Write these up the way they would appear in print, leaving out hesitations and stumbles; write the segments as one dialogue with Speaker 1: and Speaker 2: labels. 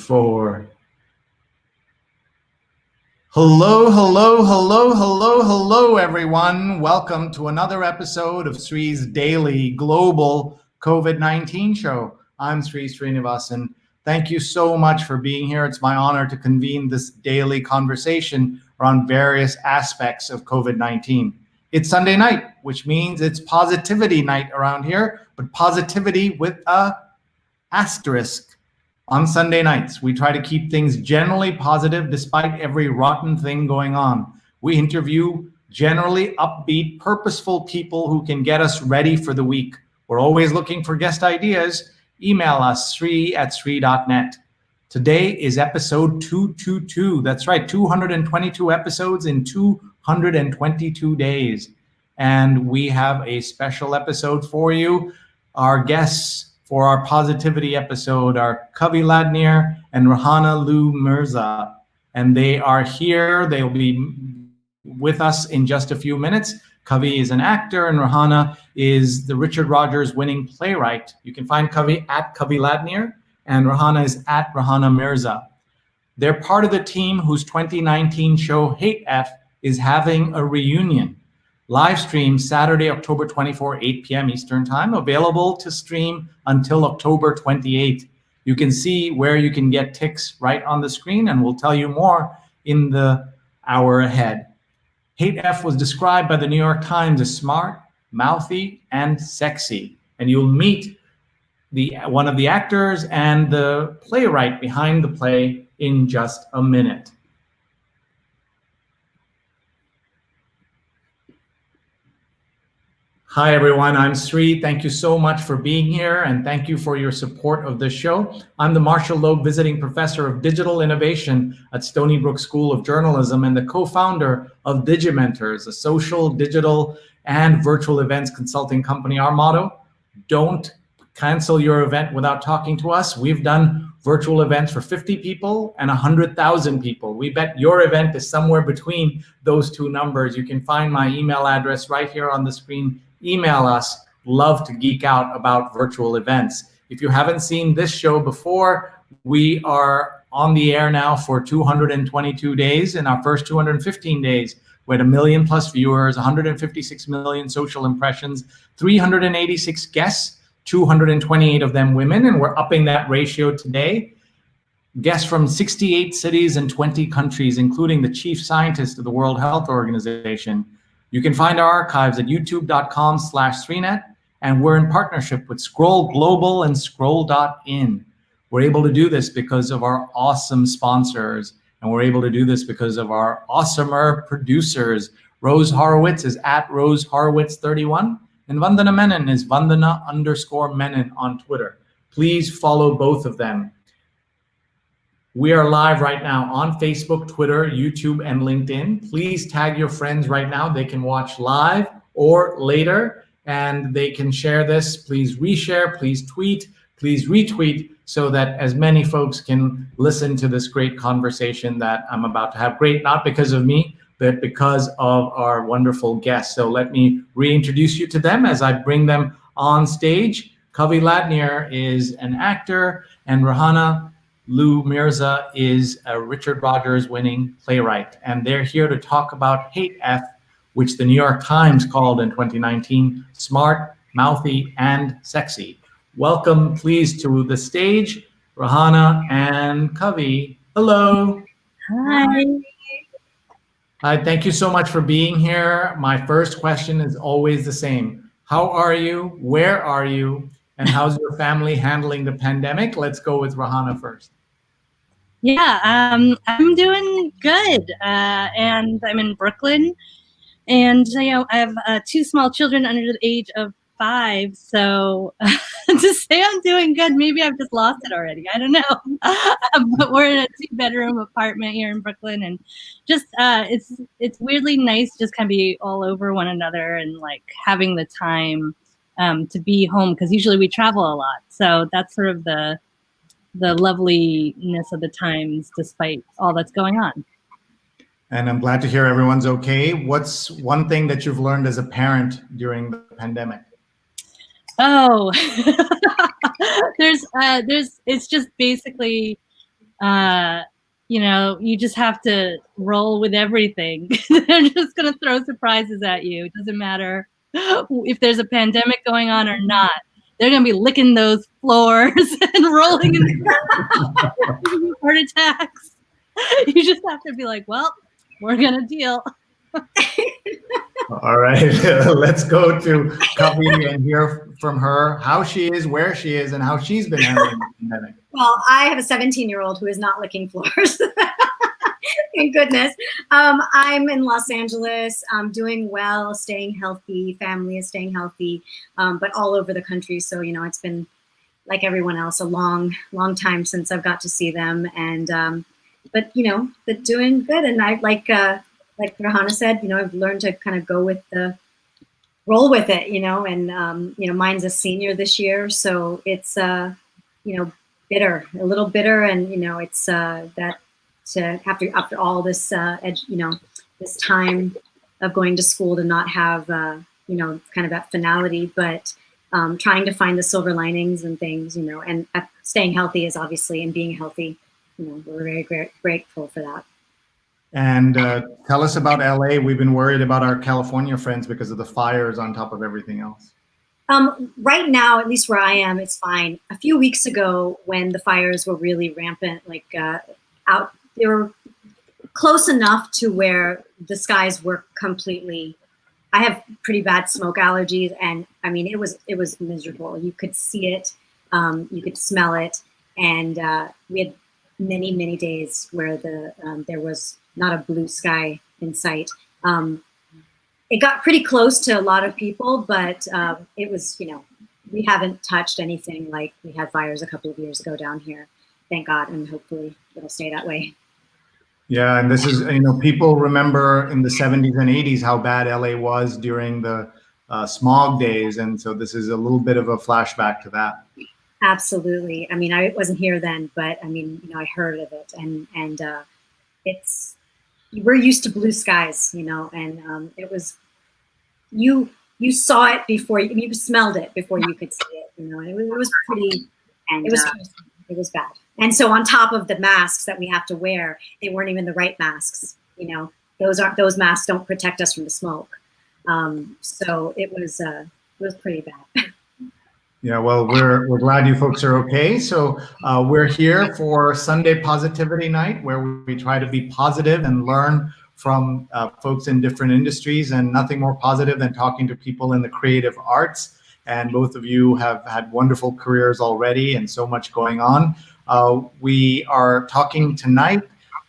Speaker 1: 4. Hello, everyone. Welcome to another episode of Sree's daily global COVID-19 show. I'm Sree Sreenivasan. Thank you so much for being here. It's my honor to convene this daily conversation around various aspects of COVID-19. It's Sunday night, which means it's positivity night around here, but positivity with a asterisk. On Sunday nights, we try to keep things generally positive despite every rotten thing going on. We interview generally upbeat, purposeful people who can get us ready for the week. We're always looking for guest ideas. Email us, sree@sree.net. Today is episode 222. That's right, 222 episodes in 222 days. And we have a special episode for you. Our guests for our positivity episode are Kavi Ladnier and Rehana Lew Mirza. And they are here. They'll be with us in just a few minutes. Kavi is an actor and Rehana is the Richard Rodgers-winning playwright. You can find Kavi at Kavi Ladnier and Rehana is at Rehana Mirza. They're part of the team whose 2019 show Hatef is having a reunion. Live stream Saturday, October 24, 8 p.m. Eastern Time, available to stream until October 28. You can see where you can get tickets right on the screen, and we'll tell you more in the hour ahead. Hatef was described by the New York Times as smart, mouthy, and sexy. And you'll meet one of the actors and the playwright behind the play in just a minute. Hi, everyone. I'm Sree. Thank you so much for being here, and thank you for your support of this show. I'm the Marshall Loeb Visiting Professor of Digital Innovation at Stony Brook School of Journalism and the co-founder of Digimentors, a social, digital, and virtual events consulting company. Our motto, don't cancel your event without talking to us. We've done virtual events for 50 people and 100,000 people. We bet your event is somewhere between those two numbers. You can find my email address right here on the screen. Email us. Love to geek out about virtual events. If you haven't seen this show before, we are on the air now for 222 days. In our first 215 days, we had 1 million plus viewers, 156 million social impressions, 386 guests, 228 of them women, and we're upping that ratio today. Guests from 68 cities and 20 countries, including the chief scientist of the World Health Organization. You can find our archives at youtube.com/Sreenet, and we're in partnership with Scroll Global and Scroll.in. We're able to do this because of our awesome sponsors, and we're able to do this because of our awesomer producers. Rose Horowitz is at Rose Horowitz 31, and Vandana Menon is Vandana_Menon on Twitter. Please follow both of them. We are live right now on Facebook, Twitter, YouTube, and LinkedIn. Please tag your friends right now. They can watch live or later, and they can share this. Please reshare, please tweet, please retweet, so that as many folks can listen to this great conversation that I'm about to have. Great, not because of me, but because of our wonderful guests. So let me reintroduce you to them as I bring them on stage. Kavi Ladnier is an actor, and Rehana Lew Mirza is a Richard Rodgers-winning playwright, and they're here to talk about Hatef, which the New York Times called in 2019 smart, mouthy, and sexy. Welcome, please, to the stage, Rehana and Kavi. Hello.
Speaker 2: Hi.
Speaker 1: Hi, thank you so much for being here. My first question is always the same. How are you? Where are you? And how's your family handling the pandemic? Let's go with Rehana first.
Speaker 2: Yeah, I'm doing good, and I'm in Brooklyn, and I have 2 small children under the age of 5. So to say I'm doing good, maybe I've just lost it already. I don't know. But we're in a 2-bedroom apartment here in Brooklyn, and just it's weirdly nice just kind of be all over one another and like having the time to be home, because usually we travel a lot. So that's sort of the loveliness of the times despite all that's going on.
Speaker 1: And I'm glad to hear everyone's okay. What's one thing that you've learned as a parent during the pandemic?
Speaker 2: Oh, it's just basically You just have to roll with everything. They're just going to throw surprises at you. It doesn't matter if there's a pandemic going on or not. They're going to be licking those floors and rolling in heart attacks. You just have to be like, well, we're going to deal.
Speaker 1: All right, let's go to Kavi and hear from her how she is, where she is, and how she's been handling the pandemic.
Speaker 3: Well, I have a 17-year-old who is not licking floors. Thank goodness. I'm in Los Angeles. I'm doing well, staying healthy. Family is staying healthy, but all over the country. So, it's been, like everyone else, a long, long time since I've got to see them. And, but doing good. And I like Rehana said, I've learned to kind of roll with it, and, mine's a senior this year. So it's, bitter, a little bitter. And, it's that after all this, this time of going to school to not have, kind of that finality, but trying to find the silver linings and things, and staying healthy is obviously, and being healthy, we're very grateful for that.
Speaker 1: And tell us about LA. We've been worried about our California friends because of the fires on top of everything else.
Speaker 3: Right now, at least where I am, it's fine. A few weeks ago, when the fires were really rampant, they were close enough to where the skies were completely. I have pretty bad smoke allergies, and I mean, it was miserable. You could see it, you could smell it, and we had many days where there was not a blue sky in sight. It got pretty close to a lot of people, but it was, we haven't touched anything like we had fires a couple of years ago down here. Thank God, and hopefully it'll stay that way.
Speaker 1: Yeah, and this is, people remember in the 70s and 80s how bad LA was during the smog days, and so this is a little bit of a flashback to that.
Speaker 3: Absolutely. I mean, I wasn't here then, but I mean, I heard of it, and we're used to blue skies, and it was, you saw it before, you smelled it before you could see it, and it was pretty, and it was bad. And so on top of the masks that we have to wear, they weren't even the right masks, those masks don't protect us from the smoke. So it was pretty bad.
Speaker 1: Yeah, well, we're glad you folks are okay. So we're here for Sunday Positivity Night, where we try to be positive and learn from folks in different industries, and nothing more positive than talking to people in the creative arts. And both of you have had wonderful careers already and so much going on. We are talking tonight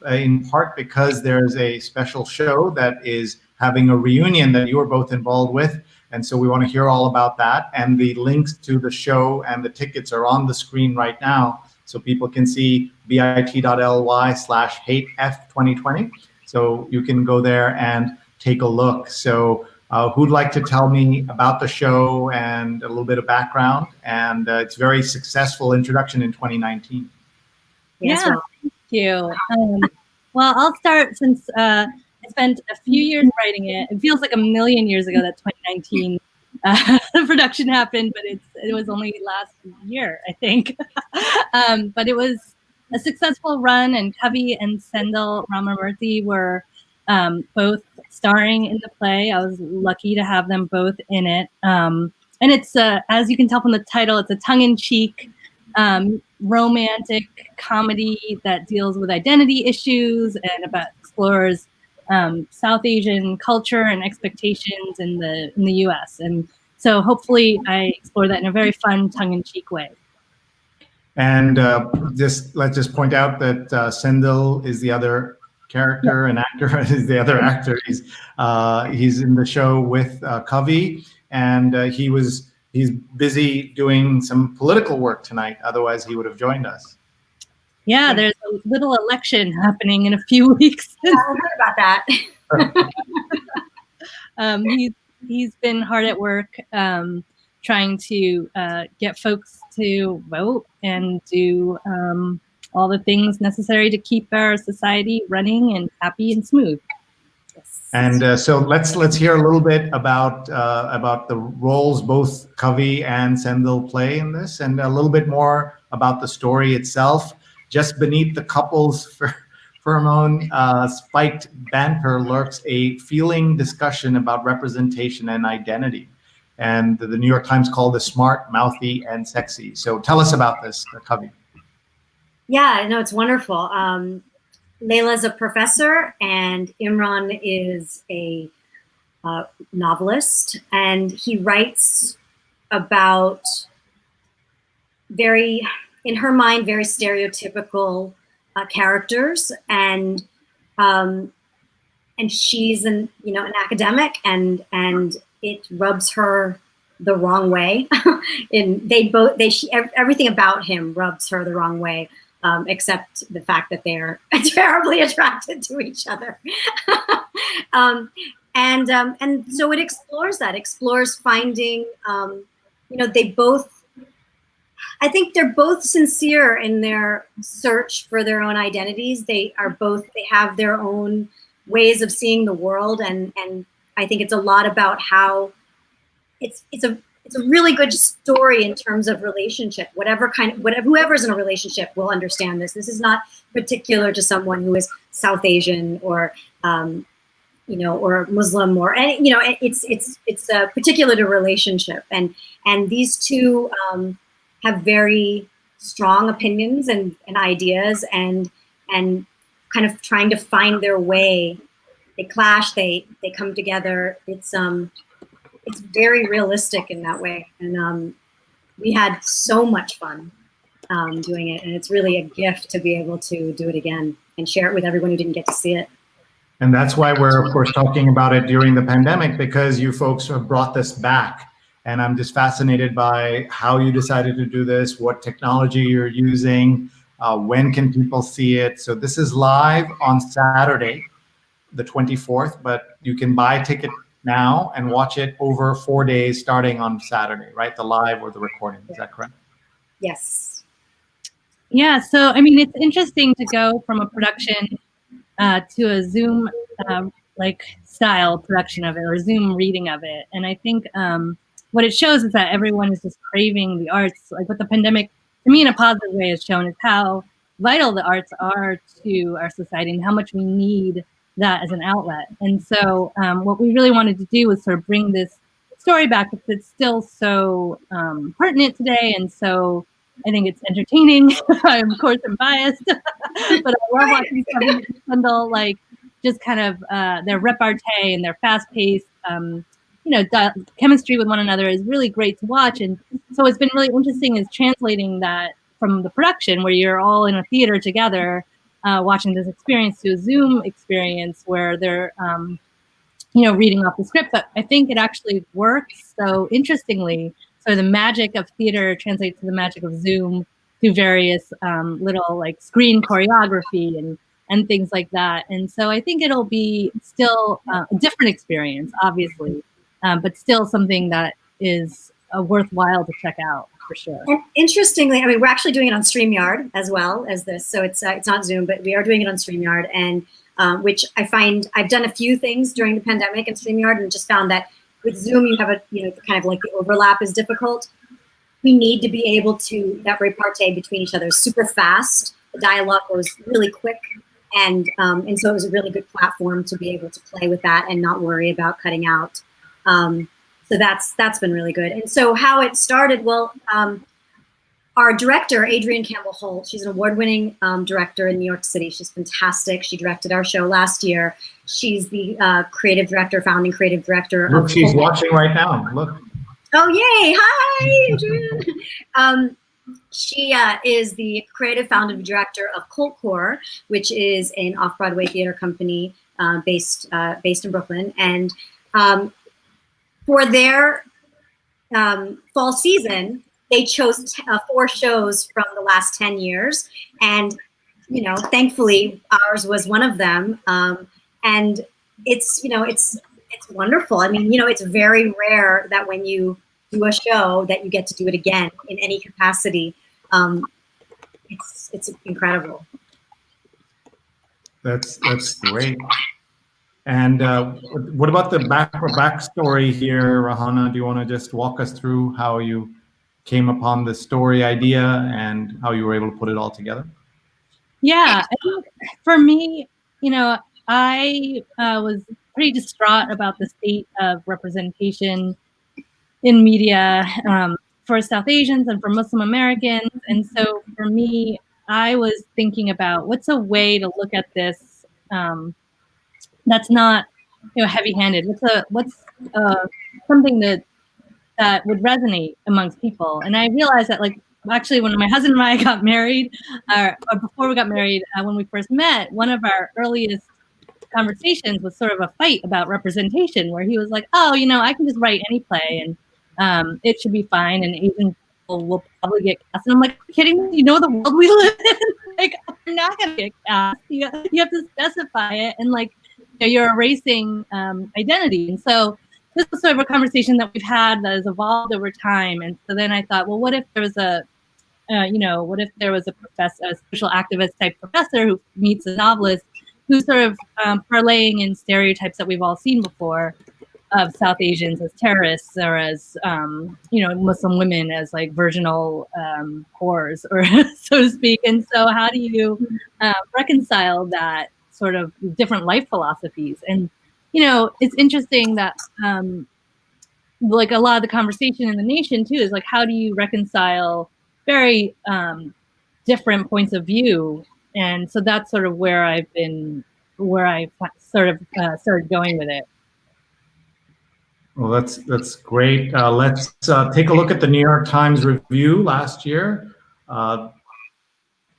Speaker 1: in part because there's a special show that is having a reunion that you are both involved with. And so we want to hear all about that. And the links to the show and the tickets are on the screen right now, so people can see bit.ly/HateF2020. So you can go there and take a look. So who'd like to tell me about the show and a little bit of background? And it's a very successful introduction in 2019.
Speaker 2: Yeah, thank you. Well, I'll start since I spent a few years writing it. It feels like a million years ago that 2019 production happened, but it was only last year, I think. But it was a successful run, and Kavi and Sendel Ramamurthy were both starring in the play. I was lucky to have them both in it. And it's, as you can tell from the title, it's a tongue-in-cheek romantic comedy that deals with identity issues and explores South Asian culture and expectations in the U.S. And so hopefully I explore that in a very fun, tongue-in-cheek way.
Speaker 1: And let's just point out that Sendel is the other character, and actor is the other actor. He's in the show with Kavi, and he's busy doing some political work tonight. Otherwise, he would have joined us.
Speaker 2: Yeah, there's a little election happening in a few weeks.
Speaker 3: I heard about that.
Speaker 2: He's been hard at work trying to get folks to vote and do all the things necessary to keep our society running and happy and smooth.
Speaker 3: Yes.
Speaker 1: And so let's hear a little bit about the roles both Kavi and Sendel play in this, and a little bit more about the story itself. just beneath the couple's pheromone spiked banter lurks a feeling discussion about representation and identity. And the New York Times called it smart, mouthy, and sexy. So tell us about this, Kavi.
Speaker 3: Yeah, no, it's wonderful. Layla's a professor, and Imran is a novelist, and he writes about in her mind, very stereotypical characters, and she's an academic, and it rubs her the wrong way. And everything about him rubs her the wrong way, except the fact that they're terribly attracted to each other. And so it explores finding, I think they're both sincere in their search for their own identities. They have their own ways of seeing the world, and I think it's a lot about how it's a really good story in terms of relationship. Whoever's in a relationship will understand this. This is not particular to someone who is South Asian or or Muslim or any. It's particular to relationship, and these two have very strong opinions and ideas, and kind of trying to find their way. They clash, they come together. It's very realistic in that way, and we had so much fun doing it, and it's really a gift to be able to do it again and share it with everyone who didn't get to see it.
Speaker 1: And that's why we're, of course, talking about it during the pandemic, because you folks have brought this back. And I'm just fascinated by how you decided to do this, what technology you're using, when can people see it. So this is live on Saturday, the 24th, but you can buy a ticket now and watch it over 4 days starting on Saturday, right? The live or the recording, is that correct?
Speaker 3: Yes.
Speaker 2: Yeah, so I mean, it's interesting to go from a production to a Zoom style production of it, or Zoom reading of it. And I think what it shows is that everyone is just craving the arts. Like what the pandemic, to me in a positive way, has shown is how vital the arts are to our society and how much we need that as an outlet. And so what we really wanted to do was sort of bring this story back, because it's still so pertinent today. And so I think it's entertaining. I'm, of course, I'm biased, but I love watching something handle like just kind of their repartee and their fast-paced, chemistry with one another is really great to watch. And so what's been really interesting is translating that from the production, where you're all in a theater together, watching this experience, to a Zoom experience where they're, reading off the script. But I think it actually works so interestingly. So the magic of theater translates to the magic of Zoom through various little like screen choreography and things like that. And so I think it'll be still a different experience, obviously, but still something that is worthwhile to check out for sure.
Speaker 3: And interestingly, I mean, we're actually doing it on StreamYard as well as this. So it's not Zoom, but we are doing it on StreamYard, and which I find I've done a few things during the pandemic in StreamYard, and just found that with Zoom, you have kind of like the overlap is difficult. We need to be able to, that repartee between each other is super fast. The dialogue goes really quick. And so it was a really good platform to be able to play with that and not worry about cutting out. So that's been really good. And so how it started, well, our director, Adrienne Campbell-Holt, she's an award-winning director in New York City. She's fantastic. She directed our show last year. She's the founding creative director.
Speaker 1: Look, she's watching right now. Look.
Speaker 3: Oh, yay. Hi, Adrienne. She is the creative founding director of Colt Core, which is an off-Broadway theater company based in Brooklyn. And for their fall season, they chose 4 shows from the last 10 years. And, thankfully ours was one of them. And it's wonderful. I mean, it's very rare that when you do a show that you get to do it again in any capacity. It's incredible.
Speaker 1: That's great. And what about the backstory here, Rehana? Do you want to just walk us through how you came upon the story idea and how you were able to put it all together?
Speaker 2: Yeah, I think for me, I was pretty distraught about the state of representation in media for South Asians and for Muslim Americans. And so for me, I was thinking about what's a way to look at this that's not heavy-handed. What's something that would resonate amongst people. And I realized that, like, actually, when my husband and I got married, or before we got married, when we first met, one of our earliest conversations was sort of a fight about representation, where he was like, "Oh, I can just write any play, and it should be fine, and Asian people will probably get cast." And I'm like, "Are you kidding me? You know the world we live in? Like, I'm not gonna get cast. You have to specify it, and like, you're erasing identity." And so this was sort of a conversation that we've had that has evolved over time. And so then I thought, well, what if there was a professor, a social activist type professor who meets a novelist who's sort of parlaying in stereotypes that we've all seen before of South Asians as terrorists, or as Muslim women as like virginal whores, or so to speak. And so how do you reconcile that sort of different life philosophies? And it's interesting that like a lot of the conversation in the nation too is like, how do you reconcile very different points of view? And so that's sort of where I sort of started going with it.
Speaker 1: Well, that's great. Let's take a look at the New York Times review last year.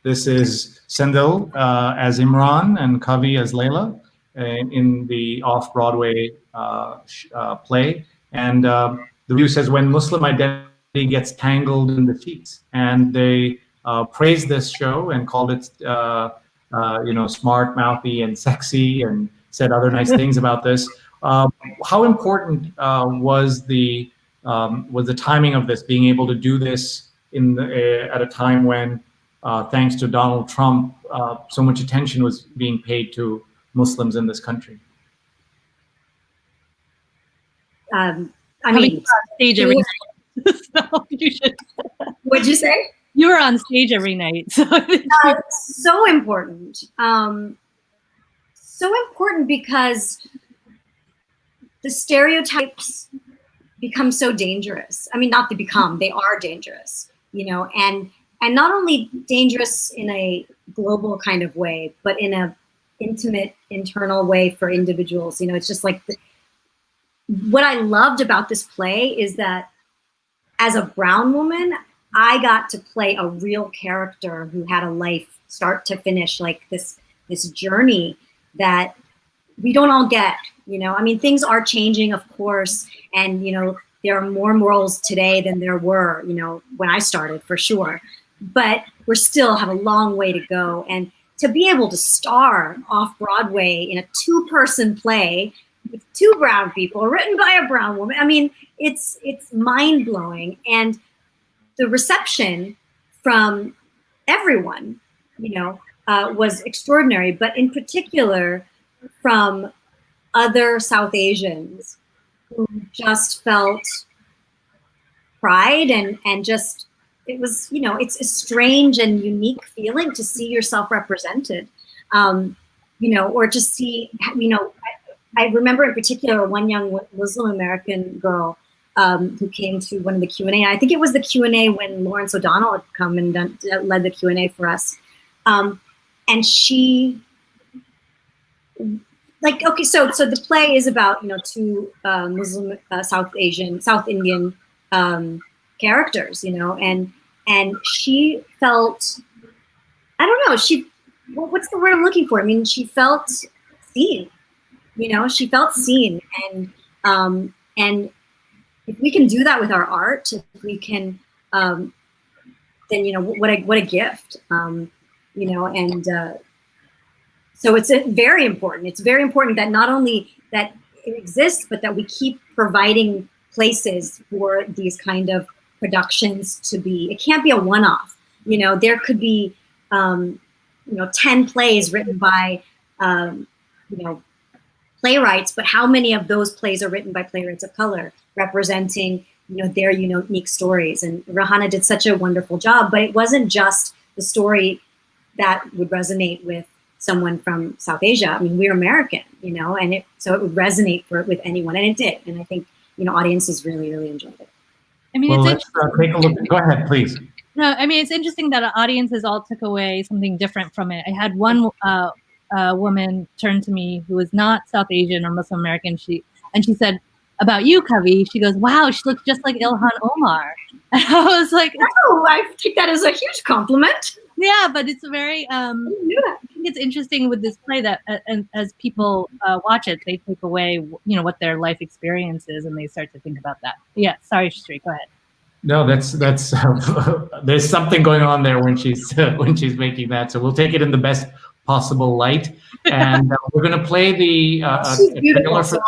Speaker 1: This is Sendil as Imran and Kavi as Layla in the off-Broadway play. And the review says, when Muslim identity gets tangled in the sheets. And they praised this show and called it, smart, mouthy, and sexy, and said other nice things about this. How important was the timing of this, being able to do this at a time when, thanks to Donald Trump, so much attention was being paid to Muslims in this country?
Speaker 3: I mean,
Speaker 2: stage every night. So you should.
Speaker 3: What'd you say?
Speaker 2: You were on stage every night. So
Speaker 3: so important. So important because the stereotypes become so dangerous. I mean, not to become, they are dangerous, and not only dangerous in a global kind of way, but in a intimate, internal way for individuals. It's just like, what I loved about this play is that as a brown woman, I got to play a real character who had a life start to finish, like this journey that we don't all get, I mean, things are changing, of course, and, there are more roles today than there were, when I started, for sure. But we still have a long way to go. And to be able to star off Broadway in a 2-person play with 2 brown people, written by a brown woman, I mean, it's mind-blowing. And the reception from everyone, was extraordinary, but in particular from other South Asians who just felt pride and just, it was, it's a strange and unique feeling to see yourself represented, or to see, I remember in particular one young Muslim American girl who came to one of the Q&A. I think it was the Q&A when Lawrence O'Donnell had come and led the Q&A for us. And she, okay, so the play is about, 2 Muslim, South Indian characters, and she felt, I don't know, what's the word I'm looking for? I mean, she felt seen, she felt seen. And if we can do that with our art, if we can, then, what a gift, so it's very important. It's very important that not only that it exists, but that we keep providing places for these kind of productions to be. It can't be a one-off. There could be, 10 plays written by, playwrights, but how many of those plays are written by playwrights of color, representing, their unique stories? And Rehana did such a wonderful job, but it wasn't just the story that would resonate with someone from South Asia. I mean, we're American, and so it would resonate with anyone, and it did. And I think, audiences really, really enjoyed it.
Speaker 2: I mean,
Speaker 1: well, let's take a look. Go ahead, please.
Speaker 2: No, I mean, it's interesting that audiences all took away something different from it. I had one woman turn to me who was not South Asian or Muslim American. She said about you, Kavi. She goes, "Wow, she looks just like Ilhan Omar." And I was like,
Speaker 3: "Oh, I take that as a huge compliment."
Speaker 2: Yeah, but it's very. I think it's interesting with this play that, as people watch it, they take away, what their life experience is, and they start to think about that. Yeah, sorry, Sree, go ahead.
Speaker 1: No, that's there's something going on there when she's making that. So we'll take it in the best possible light, and we're going to play the trailer for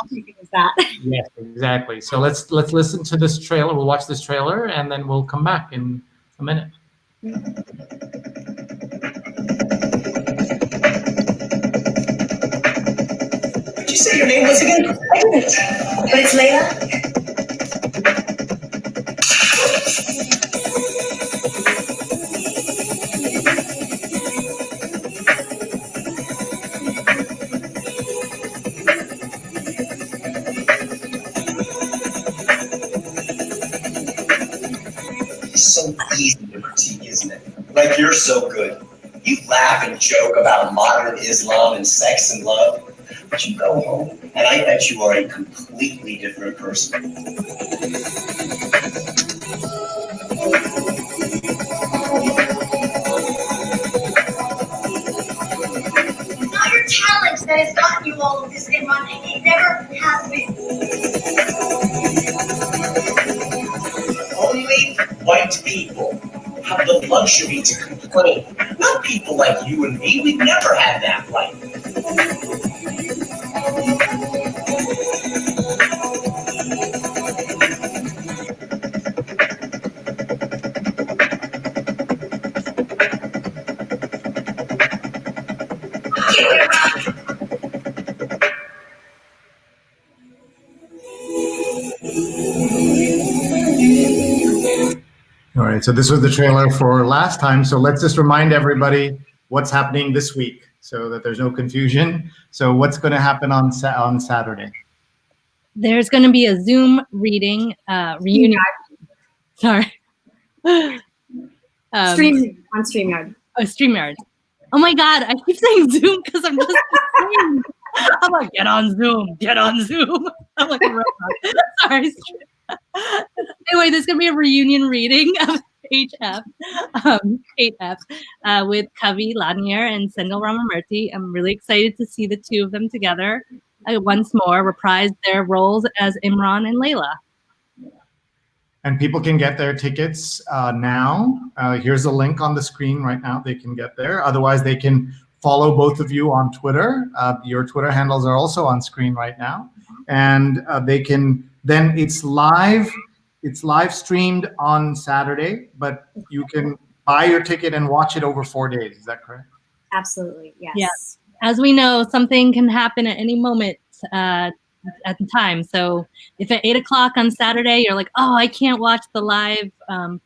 Speaker 3: that.
Speaker 1: Yes, exactly. So let's listen to this trailer. We'll watch this trailer, and then we'll come back in a minute.
Speaker 4: Did you say your name was again? I didn't. But it's Layla.
Speaker 5: So easy to critique, isn't it? Like, you're so good. You laugh and joke about modern Islam and sex and love, but you go home and I bet you are a completely different person.
Speaker 4: It's not your talent that has gotten you all of this, Imran. It never has been.
Speaker 5: Only white people have the luxury to complain. Not people like you and me. We've never had that right.
Speaker 1: All right, so this was the trailer for last time. So let's just remind everybody what's happening this week so that there's no confusion. So what's going to happen on Saturday?
Speaker 2: There's going to be a Zoom reading reunion. Sorry.
Speaker 3: On StreamYard.
Speaker 2: Oh, StreamYard. Oh my God, I keep saying Zoom because I'm just saying. I'm like, get on Zoom. I'm like a robot. Sorry. Anyway, there's going to be a reunion reading of HF with Kavi Ladnier and Sendil Ramamurthy. I'm really excited to see the two of them together once more, reprise their roles as Imran and Layla.
Speaker 1: And people can get their tickets now. Here's a link on the screen right now. They can get there. Otherwise, they can follow both of you on Twitter. Your Twitter handles are also on screen right now. And they can, then it's live streamed on Saturday, but you can buy your ticket and watch it over 4 days. Is that correct?
Speaker 3: Absolutely, yes.
Speaker 2: Yes. As we know, something can happen at any moment at the time. So if at 8 o'clock on Saturday, you're like, oh, I can't watch the live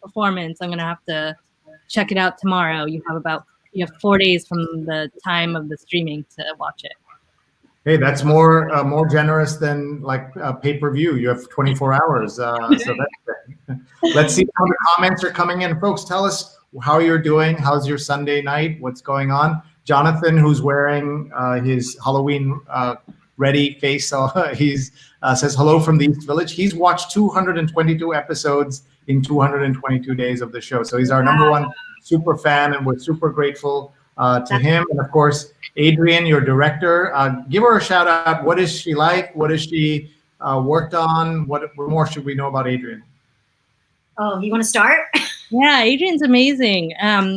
Speaker 2: performance, I'm going to have to check it out tomorrow. You have 4 days from the time of the streaming to watch it.
Speaker 1: Hey, that's more generous than like pay-per-view. You have 24 hours. So that's good. Let's see how the comments are coming in. Folks, tell us how you're doing. How's your Sunday night? What's going on? Jonathan, who's wearing his Halloween ready face, he's says hello from the East Village. He's watched 222 episodes in 222 days of the show. So he's our number one super fan, and we're super grateful to him. And of course, Adrian, your director, give her a shout out. What is she like? What has she worked on? What more should we know about Adrian?
Speaker 3: Oh, you want to start?
Speaker 2: Yeah, Adrian's amazing.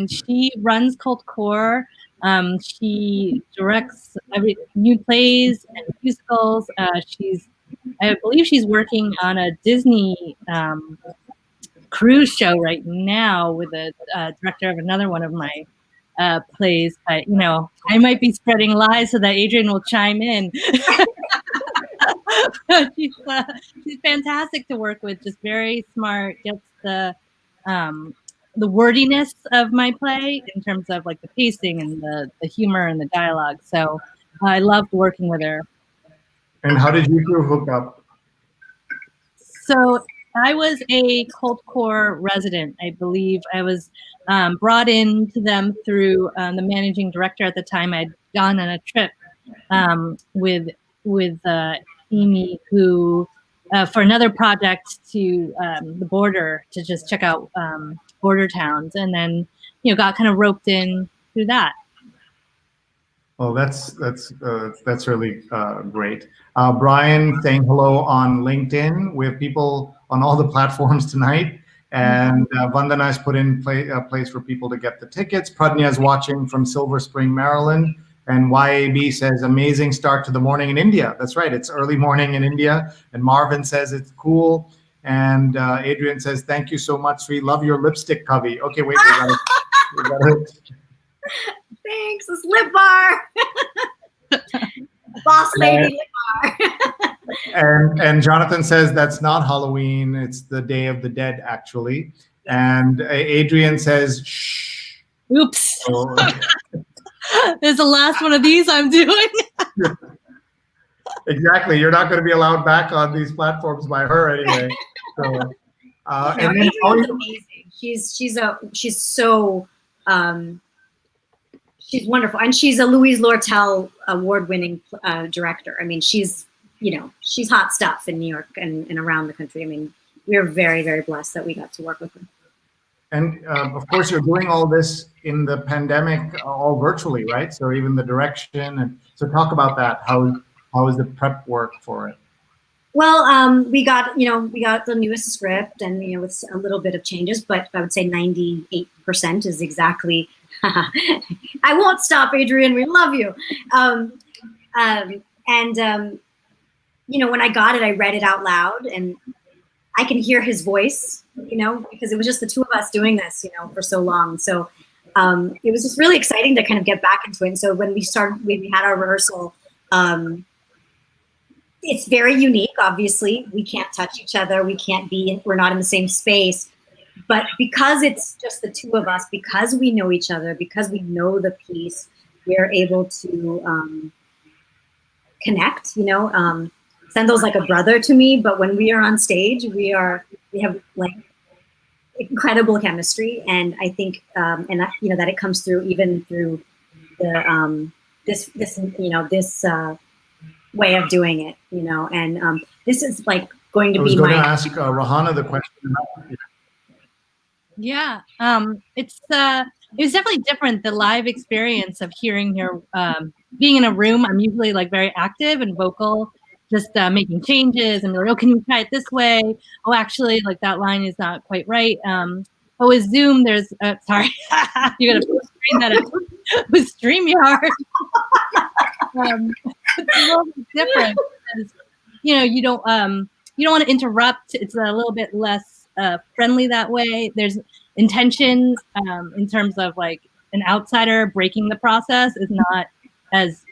Speaker 2: She runs Cult Core. She directs new plays and musicals. I believe she's working on a Disney cruise show right now with a director of another one of my plays. But I might be spreading lies so that Adrian will chime in. She's fantastic to work with. Just very smart. Gets the the wordiness of my play in terms of like the pacing and the humor and the dialogue. So I loved working with her.
Speaker 1: And how did you two hook up?
Speaker 2: So I was a Cult Core resident, I believe. I was brought into them through the managing director at the time. I'd gone on a trip with Amy, who for another project to the border to just check out border towns, and then got kind of roped in through that.
Speaker 1: Oh, that's really great. Brian saying hello on LinkedIn. We have people on all the platforms tonight. And Vandana has put in a place for people to get the tickets. Pradnya is watching from Silver Spring, Maryland. And YAB says, amazing start to the morning in India. That's right, it's early morning in India. And Marvin says it's cool. And Adrian says, thank you so much, Sree. Love your lipstick, Kavi. Okay, wait, we got it.
Speaker 3: Thanks, it's lip bar. Boss lady lip bar.
Speaker 1: and Jonathan says that's not Halloween, it's the Day of the Dead, actually. And Adrian says, shh.
Speaker 2: Oops.
Speaker 1: So,
Speaker 2: there's the last one of these I'm doing.
Speaker 1: Exactly, you're not going to be allowed back on these platforms by her anyway. So, and then
Speaker 3: Adrian's amazing. She's so she's wonderful, and she's a Louise Lortel award-winning director. I mean, she's hot stuff in New York and around the country. I mean, we're very, very blessed that we got to work with her. And
Speaker 1: of course, you're doing all this in the pandemic, all virtually, right? So even the direction, and so talk about that. How is the prep work for it?
Speaker 3: Well, we got the newest script, and with a little bit of changes, but I would say 98% is exactly. I won't stop, Adrian. We love you. When I got it, I read it out loud, and I can hear his voice, because it was just the two of us doing this, for so long. So it was just really exciting to kind of get back into it. And so when we had our rehearsal, it's very unique. Obviously, we can't touch each other. We're not in the same space. But because it's just the two of us, because we know each other, because we know the piece, we're able to connect, Senthil's like a brother to me, but when we are on stage, we have like incredible chemistry. And I think, that it comes through even through the, this way of doing it, and this is like going to be my.
Speaker 1: I was going to ask Rehana the question.
Speaker 2: Yeah, it was definitely different, the live experience of hearing her, being in a room. I'm usually like very active and vocal, just making changes and be like, oh, can you try it this way? Oh, actually, like that line is not quite right. With Zoom, there's, sorry, you gotta screen that up. With StreamYard, it's a little bit different because, you don't want to interrupt. It's a little bit less friendly that way. There's intention in terms of like an outsider breaking the process is not as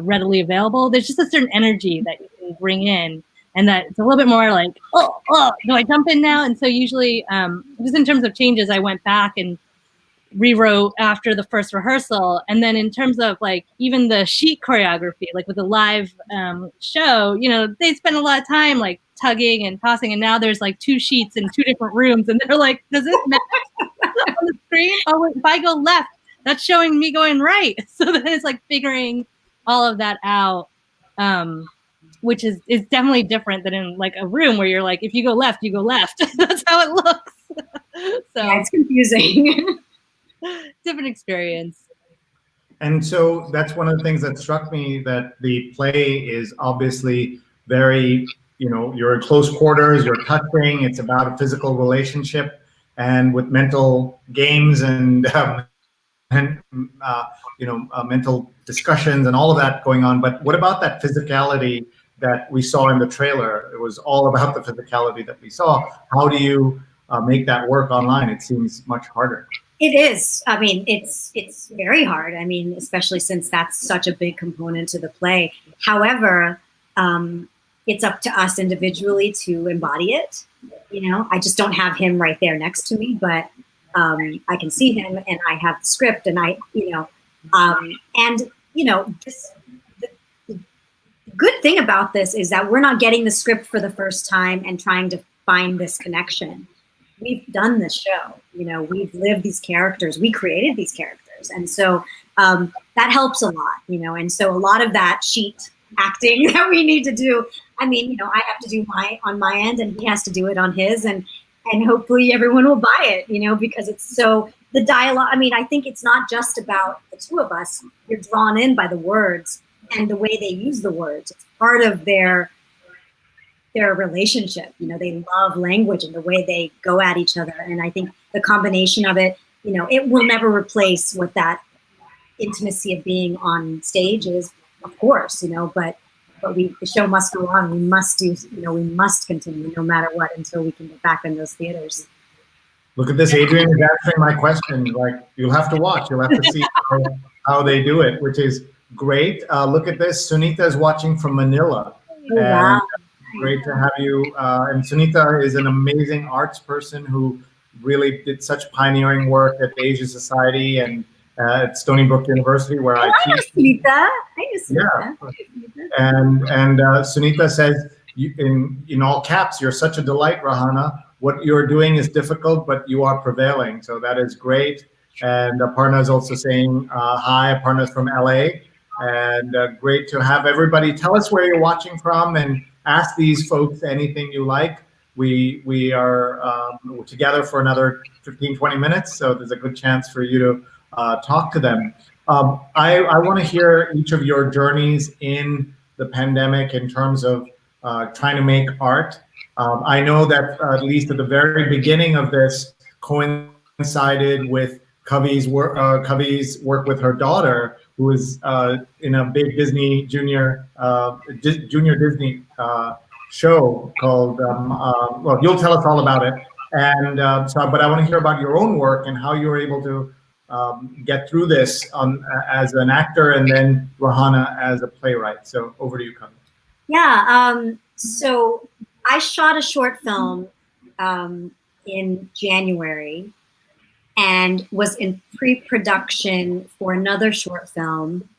Speaker 2: readily available. There's just a certain energy that you can bring in, and that it's a little bit more like, oh, do I jump in now? And so usually, just in terms of changes, I went back and rewrote after the first rehearsal. And then in terms of like even the sheet choreography, like with the live show, they spend a lot of time like tugging and tossing, and now there's like 2 sheets in 2 different rooms, and they're like, does this match on the screen? Oh, if I go left, that's showing me going right. So then it's like figuring all of that out, which is definitely different than in like a room where you're like, if you go left, you go left. That's how it looks. So
Speaker 3: yeah, it's confusing.
Speaker 2: Different experience.
Speaker 1: And so that's one of the things that struck me, that the play is obviously very, you're in close quarters, you're touching, it's about a physical relationship, and with mental games and mental discussions and all of that going on. But what about that physicality that we saw in the trailer? It was all about the physicality that we saw. How do you make that work online? It seems much harder.
Speaker 3: It is. I mean, it's very hard. I mean, especially since that's such a big component to the play. However, it's up to us individually to embody it. I just don't have him right there next to me, but I can see him and I have the script and the good thing about this is that we're not getting the script for the first time and trying to find this connection. We've done this show, we've lived these characters, we created these characters. And so that helps a lot, and so a lot of that sheet acting that we need to do, I have to do on my end and he has to do it on his, and hopefully everyone will buy it, because it's so, the dialogue, I think it's not just about the two of us, you're drawn in by the words and the way they use the words. It's part of their relationship. They love language and the way they go at each other. And I think the combination of it, it will never replace what that intimacy of being on stage is, of course, but the show must go on. We must we must continue no matter what until we can get back in those theaters.
Speaker 1: Look at this, Adrian is answering my question. Like, you'll have to watch, you'll have to see how they do it, which is great. Look at this, Sunita is watching from Manila.
Speaker 3: Oh, wow.
Speaker 1: Great to have you. And Sunita is an amazing arts person who really did such pioneering work at the Asia Society and at Stony Brook University, where I teach.
Speaker 3: Sunita. Yeah.
Speaker 1: And Sunita says, in all caps, "You're such a delight, Rehana. What you're doing is difficult, but you are prevailing." So that is great. And Aparna is also saying hi. Aparna is from LA. And great to have everybody. Tell us where you're watching from and ask these folks anything you like. We are together for another 15, 20 minutes, so there's a good chance for you to talk to them. I want to hear each of your journeys in the pandemic in terms of trying to make art. I know that at least at the very beginning of this coincided with Kavi's work with her daughter, who is in a big Disney junior Disney show called, well, you'll tell us all about it. And but I want to hear about your own work and how you were able to get through this as an actor and then Rehana as a playwright. So over to you, Kavi.
Speaker 3: Yeah, so I shot a short film in January and was in pre-production for another short film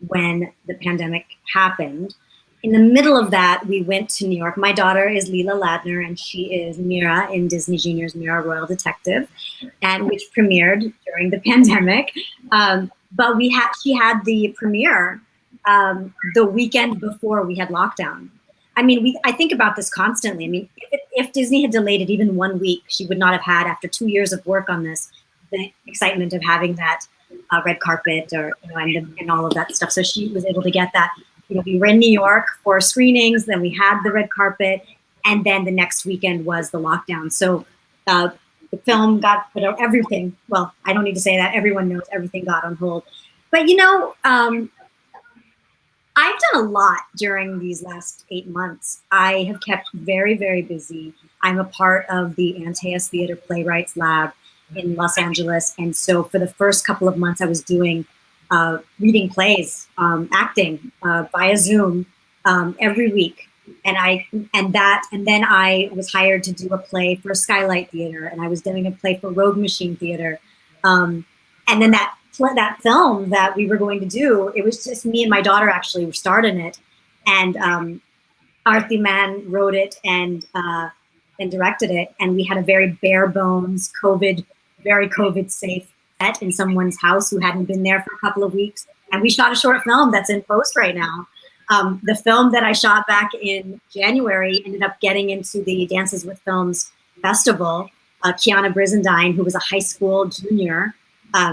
Speaker 3: when the pandemic happened. In the middle of that, we went to New York. My daughter is Kavi Ladnier, and she is Mira in Disney Junior's Mira Royal Detective, and which premiered during the pandemic. But she had the premiere the weekend before we had lockdown. I think about this constantly. If Disney had delayed it even 1 week, she would not have had, after 2 years of work on this, the excitement of having that red carpet and all of that stuff. So she was able to get that. We were in New York for screenings, then we had the red carpet, and then the next weekend was the lockdown. So the film got put out, everything. Well, I don't need to say that. Everyone knows everything got on hold. But I've done a lot during these last 8 months. I have kept very, very busy. I'm a part of the Hatef Theater Playwrights Lab in Los Angeles. And so for the first couple of months, I was doing reading plays, acting via Zoom every week. And then I was hired to do a play for Skylight Theater, and I was doing a play for Rogue Machine Theater. And then that film that we were going to do, it was just me and my daughter actually starred in it. And Arthi Mann wrote it and directed it. And we had a very bare bones very COVID safe set in someone's house who hadn't been there for a couple of weeks. And we shot a short film that's in post right now. The film that I shot back in January ended up getting into the Dances with Films Festival. Kiana Brizendine, who was a high school junior,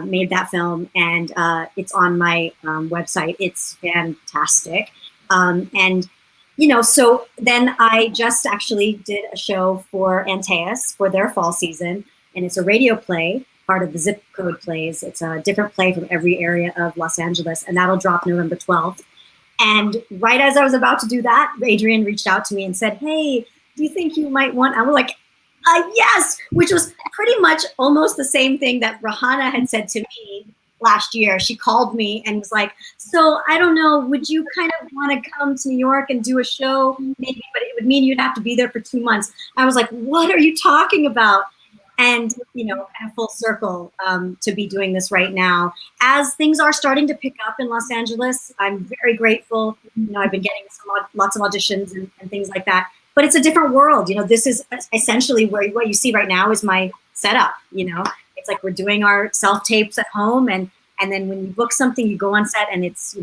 Speaker 3: made that film, and it's on my website. It's fantastic. So then I just actually did a show for Hatef for their fall season, and it's a radio play, part of the Zip Code Plays. It's a different play from every area of Los Angeles, and that'll drop November 12th. And right as I was about to do that, Adrian reached out to me and said, "Hey, do you think you might want?" I was like, yes, which was pretty much almost the same thing that Rehana had said to me last year. She called me and was like, "So I don't know, would you kind of want to come to New York and do a show? Maybe, but it would mean you'd have to be there for 2 months." I was like, "What are you talking about?" and a full circle to be doing this right now. As things are starting to pick up in Los Angeles, I'm very grateful. I've been getting lots of auditions and things like that. But it's a different world. This is essentially what you see right now is my setup. It's like we're doing our self-tapes at home, and then when you book something, you go on set, and it's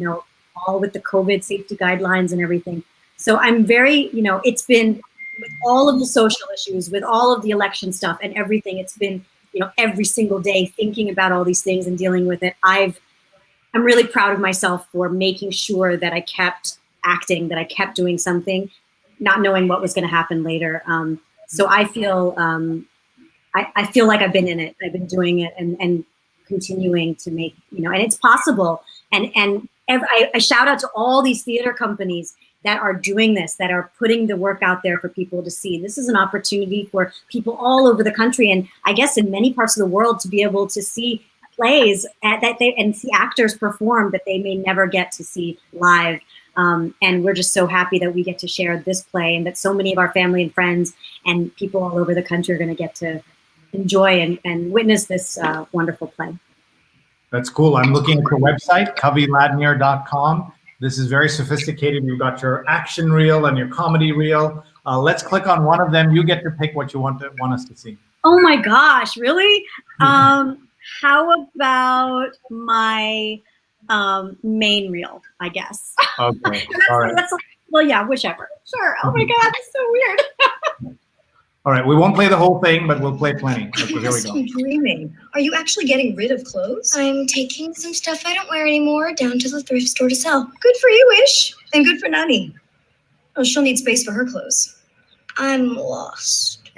Speaker 3: all with the COVID safety guidelines and everything. So I'm very, it's been with all of the social issues, with all of the election stuff and everything. It's been, every single day thinking about all these things and dealing with it. I'm really proud of myself for making sure that I kept acting, that I kept doing something, not knowing what was going to happen later. So I feel, I feel like I've been in it. I've been doing it and continuing to make, and it's possible. And I shout out to all these theater companies that are doing this, that are putting the work out there for people to see. This is an opportunity for people all over the country, and I guess in many parts of the world, to be able to see plays and see actors perform that they may never get to see live. And we're just so happy that we get to share this play, and that so many of our family and friends and people all over the country are going to get to enjoy and witness this wonderful play.
Speaker 1: That's cool. I'm looking at your website, kaviladnier.com. This is very sophisticated. You've got your action reel and your comedy reel. Let's click on one of them. You get to pick what you want us to see.
Speaker 3: Oh my gosh, really? How about my main reel, I guess?
Speaker 1: Okay, all right.
Speaker 3: Well, yeah, whichever. Sure. Oh my God, that's so weird.
Speaker 1: All right, we won't play the whole thing, but we'll play plenty. Okay, here we go.
Speaker 6: I'm dreaming. Are you actually getting rid of clothes?
Speaker 7: I'm taking some stuff I don't wear anymore down to the thrift store to sell.
Speaker 6: Good for you, Ish. And good for Nani. Oh, she'll need space for her clothes.
Speaker 7: I'm lost.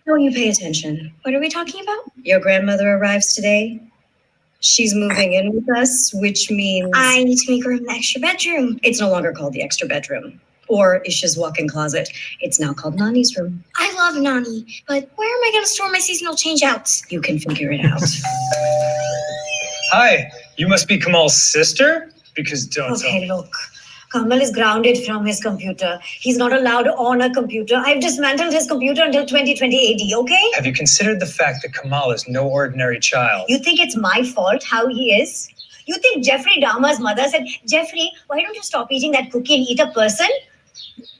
Speaker 6: Don't you pay attention.
Speaker 7: What are we talking about?
Speaker 6: Your grandmother arrives today. She's moving in with us, which means...
Speaker 7: I need to make room in the extra bedroom.
Speaker 6: It's no longer called the extra bedroom or Isha's walk-in closet. It's now called Nani's room.
Speaker 7: I love Nani, but where am I going to store my seasonal change-outs?
Speaker 6: You can figure it out.
Speaker 8: Hi, you must be Kamal's sister? Because don't tell
Speaker 6: Okay,
Speaker 8: me.
Speaker 6: look. Kamal is grounded from his computer. He's not allowed on a computer. I've dismantled his computer until 2020 AD, okay?
Speaker 8: Have you considered the fact that Kamal is no ordinary child?
Speaker 6: You think it's my fault how he is? You think Jeffrey Dahmer's mother said, Jeffrey, why don't you stop eating that cookie and eat a person?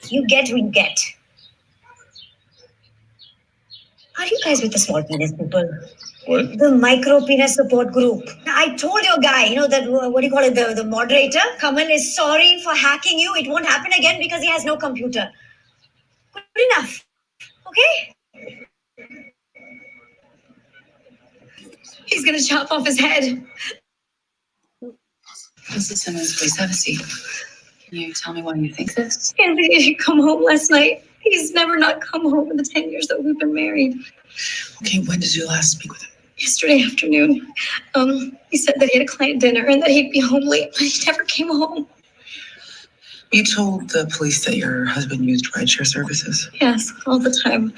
Speaker 6: You get what you get. Are you guys with the small penis people?
Speaker 8: What?
Speaker 6: The micro penis support group. I told your guy, that, what do you call it, the moderator? Kamal is sorry for hacking you. It won't happen again because he has no computer. Good enough. Okay? He's going to chop off his head.
Speaker 9: Mrs. Simmons, please have a seat. Can you tell me why you think this?
Speaker 6: Anthony didn't come home last night. He's never not come home in the 10 years that we've been married.
Speaker 9: Okay, when did you last speak with him?
Speaker 6: Yesterday afternoon, he said that he had a client dinner and that he'd be home late, but he never came home.
Speaker 9: You told the police that your husband used rideshare services?
Speaker 6: Yes, all the time.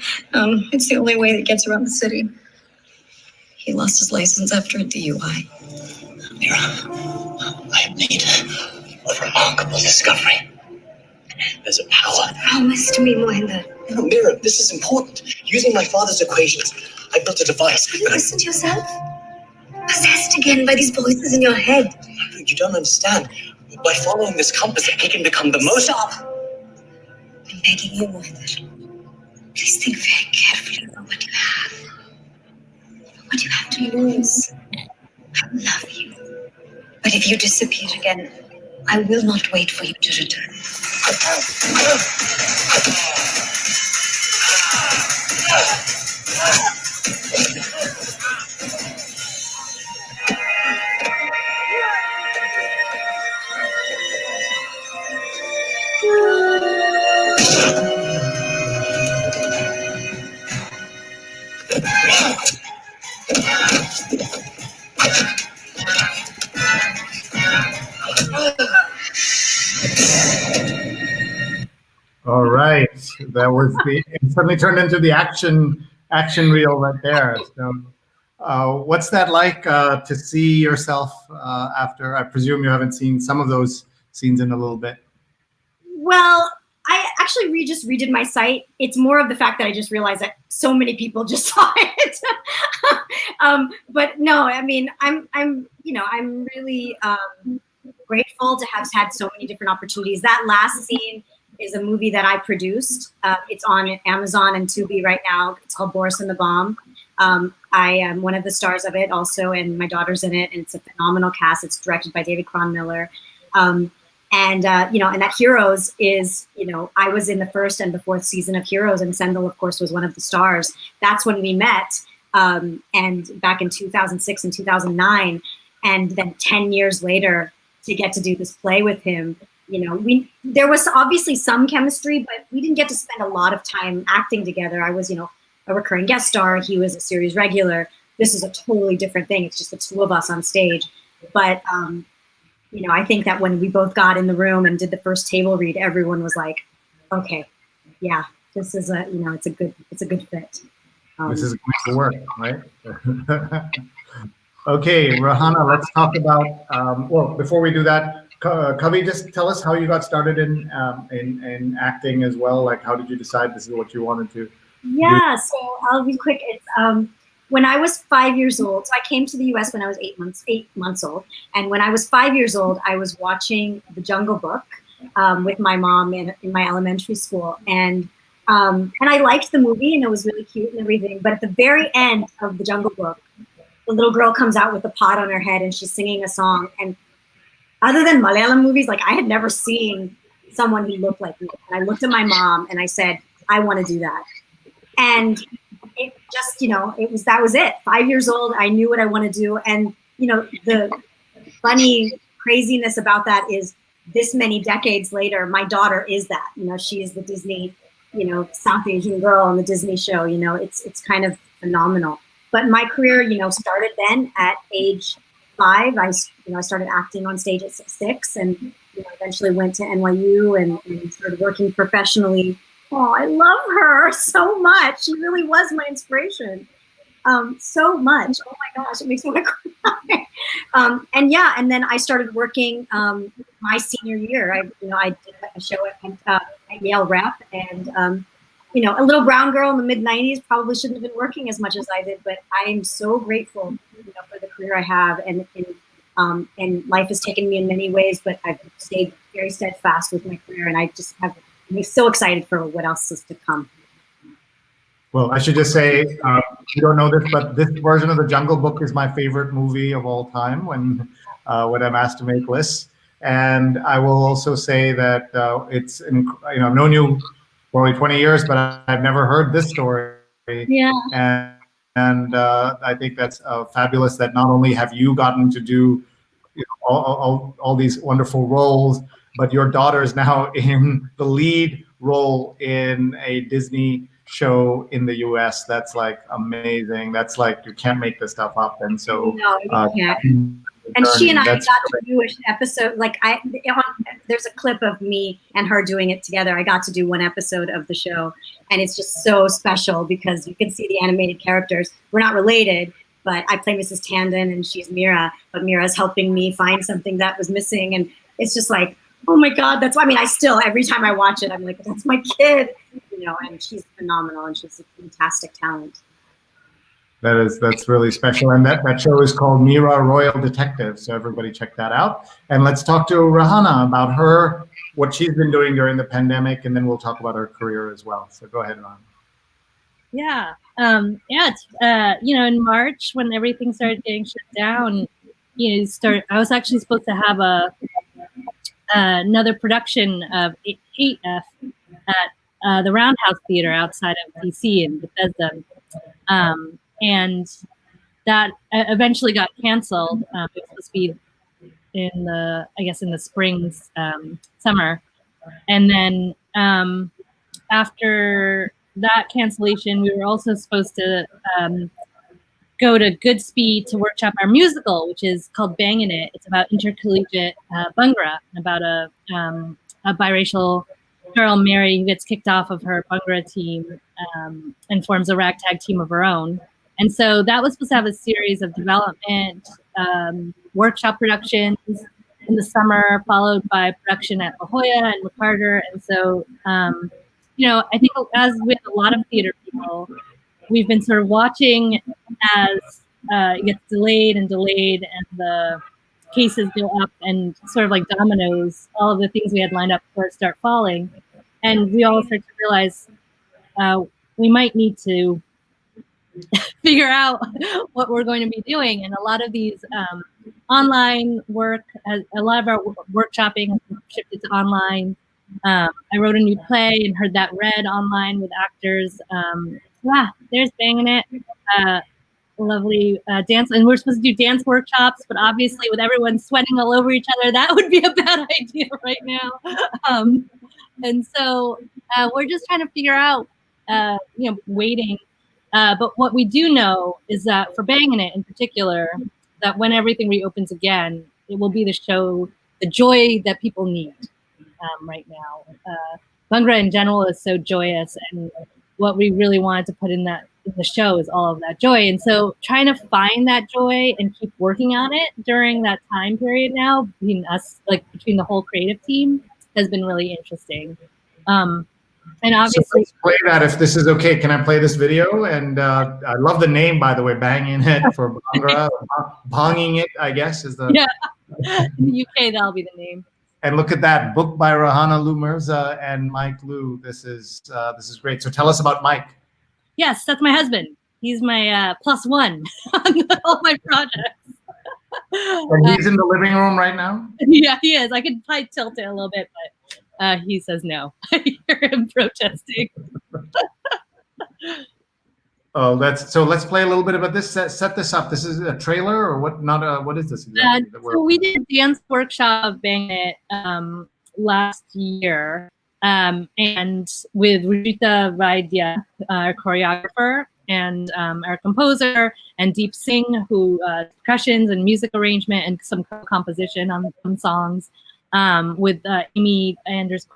Speaker 6: It's the only way that he gets around the city. He lost his license after a DUI.
Speaker 5: Mira, I have made a remarkable discovery. There's a power.
Speaker 6: Promise to me, Mohinder.
Speaker 5: No, Mira, this is important. Using my father's equations, I built a device.
Speaker 6: Will you listen to yourself? Possessed again by these voices in your head.
Speaker 5: You don't understand. By following this compass, I can become the most...
Speaker 6: Stop! I'm begging you, Mohinder. Please think very carefully about what you have. What you have to lose. I love you. But if you disappear again, I will not wait for you to return.
Speaker 1: All right, that was it suddenly turned into the action reel right there. So, what's that like to see yourself after? I presume you haven't seen some of those scenes in a little bit.
Speaker 3: Well, I actually just redid my site. It's more of the fact that I just realized that so many people just saw it. But no, I mean, I'm really grateful to have had so many different opportunities. That last scene is a movie that I produced. It's on Amazon and Tubi right now. It's called Boris and the Bomb. I am one of the stars of it also, and my daughter's in it, and it's a phenomenal cast. It's directed by David Cron Miller. And that Heroes is, I was in the first and the fourth season of Heroes, and Sendel, of course, was one of the stars. That's when we met, and back in 2006 and 2009, and then 10 years later to get to do this play with him. There was obviously some chemistry, but we didn't get to spend a lot of time acting together. I was, a recurring guest star. He was a series regular. This is a totally different thing. It's just the two of us on stage. But, I think that when we both got in the room and did the first table read, everyone was like, okay, yeah, this is it's a good fit.
Speaker 1: This is going to work, right? Okay, Rehana, let's talk about, before we do that, Kavi, just tell us how you got started in acting as well. Like, how did you decide this is what you wanted to do?
Speaker 3: Yeah, so I'll be quick. It's when I was 5 years old. So I came to the U.S. when I was 8 months old. And when I was 5 years old, I was watching The Jungle Book with my mom in my elementary school. And I liked the movie, and it was really cute and everything. But at the very end of The Jungle Book, the little girl comes out with a pot on her head, and she's singing a song. And other than Malayalam movies, like, I had never seen someone who looked like me. And I looked at my mom and I said, I want to do that. And it just, that was it. 5 years old, I knew what I want to do. And, the funny craziness about that is this many decades later, my daughter is that, she is the Disney, South Asian girl on the Disney show, it's kind of phenomenal. But my career, started then at age 5. I started acting on stage at 6 and eventually went to NYU and started working professionally. Oh, I love her so much. She really was my inspiration. So much. Oh my gosh, it makes me want to cry. And then I started working my senior year. I did a show at Yale Rep, and a little brown girl in the mid-90s probably shouldn't have been working as much as I did, but I am so grateful for the career I have, and life has taken me in many ways, but I've stayed very steadfast with my career, and I'm so excited for what else is to come.
Speaker 1: Well, I should just say, you don't know this, but this version of The Jungle Book is my favorite movie of all time when I'm asked to make lists. And I will also say that it's, I've known you for only 20 years, but I've never heard this story.
Speaker 2: Yeah.
Speaker 1: And I think that's fabulous that not only have you gotten to do all these wonderful roles, but your daughter is now in the lead role in a Disney show in the US. That's like amazing. That's like, you can't make this stuff up. And so
Speaker 3: no, you can't. And she and I got to do an episode, there's a clip of me and her doing it together. I got to do one episode of the show, and it's just so special because you can see the animated characters. We're not related, but I play Mrs. Tandon and she's Mira, but Mira's helping me find something that was missing. And it's just like, oh my God, I still, every time I watch it, I'm like, that's my kid, and she's phenomenal, and she's a fantastic talent.
Speaker 1: That's really special. And that show is called Mira Royal Detective. So everybody check that out. And let's talk to Rehana about what she's been doing during the pandemic, and then we'll talk about her career as well. So go ahead, Rehana.
Speaker 2: Yeah. It's, in March when everything started getting shut down, I was actually supposed to have another production of Hatef at the Roundhouse Theater outside of DC in Bethesda. And that eventually got canceled. It was supposed to be in the spring, summer. And then after that cancellation, we were also supposed to go to Goodspeed to workshop our musical, which is called Bangin' It. It's about intercollegiate Bhangra, about a biracial girl, Mary, who gets kicked off of her Bhangra team and forms a ragtag team of her own. And so that was supposed to have a series of development, workshop productions in the summer, followed by production at La Jolla and McCarter. And so, I think as with a lot of theater people, we've been sort of watching as it gets delayed and delayed, and the cases go up, and sort of like dominoes, all of the things we had lined up for it start falling. And we all start to realize we might need to figure out what we're going to be doing. And a lot of these online work, a lot of our workshopping has shifted to online. I wrote a new play and heard that read online with actors. There's Banging It. Lovely dance, and we're supposed to do dance workshops, but obviously with everyone sweating all over each other, that would be a bad idea right now. And so we're just trying to figure out, waiting. But what we do know is that for Banging It in particular, that when everything reopens again, it will be the show, the joy that people need right now. Bhangra in general is so joyous, and what we really wanted to put in the show is all of that joy. And so trying to find that joy and keep working on it during that time period now, between us, like between the whole creative team, has been really interesting. And obviously,
Speaker 1: so let's play that if this is okay. Can I play this video? And I love the name, by the way, Banging It for Bhangra. Banging It, I guess, is the...
Speaker 2: Yeah, in the UK, that'll be the name.
Speaker 1: And look at that, book by Rehana Lew Mirza and Mike Lew. This is great. So tell us about Mike.
Speaker 2: Yes, that's my husband. He's my +1 on all my projects.
Speaker 1: And he's in the living room right now?
Speaker 2: Yeah, he is. I could probably tilt it a little bit, but he says no. I hear him protesting.
Speaker 1: Oh, let's play a little bit about this. Set this up. This is a trailer or what? What is this exactly?
Speaker 2: So we did a dance workshop of Banging It last year, and with Rujita Vaidya, our choreographer, and our composer, and Deep Singh, who percussions and music arrangement and some composition on some songs, with Amy Anders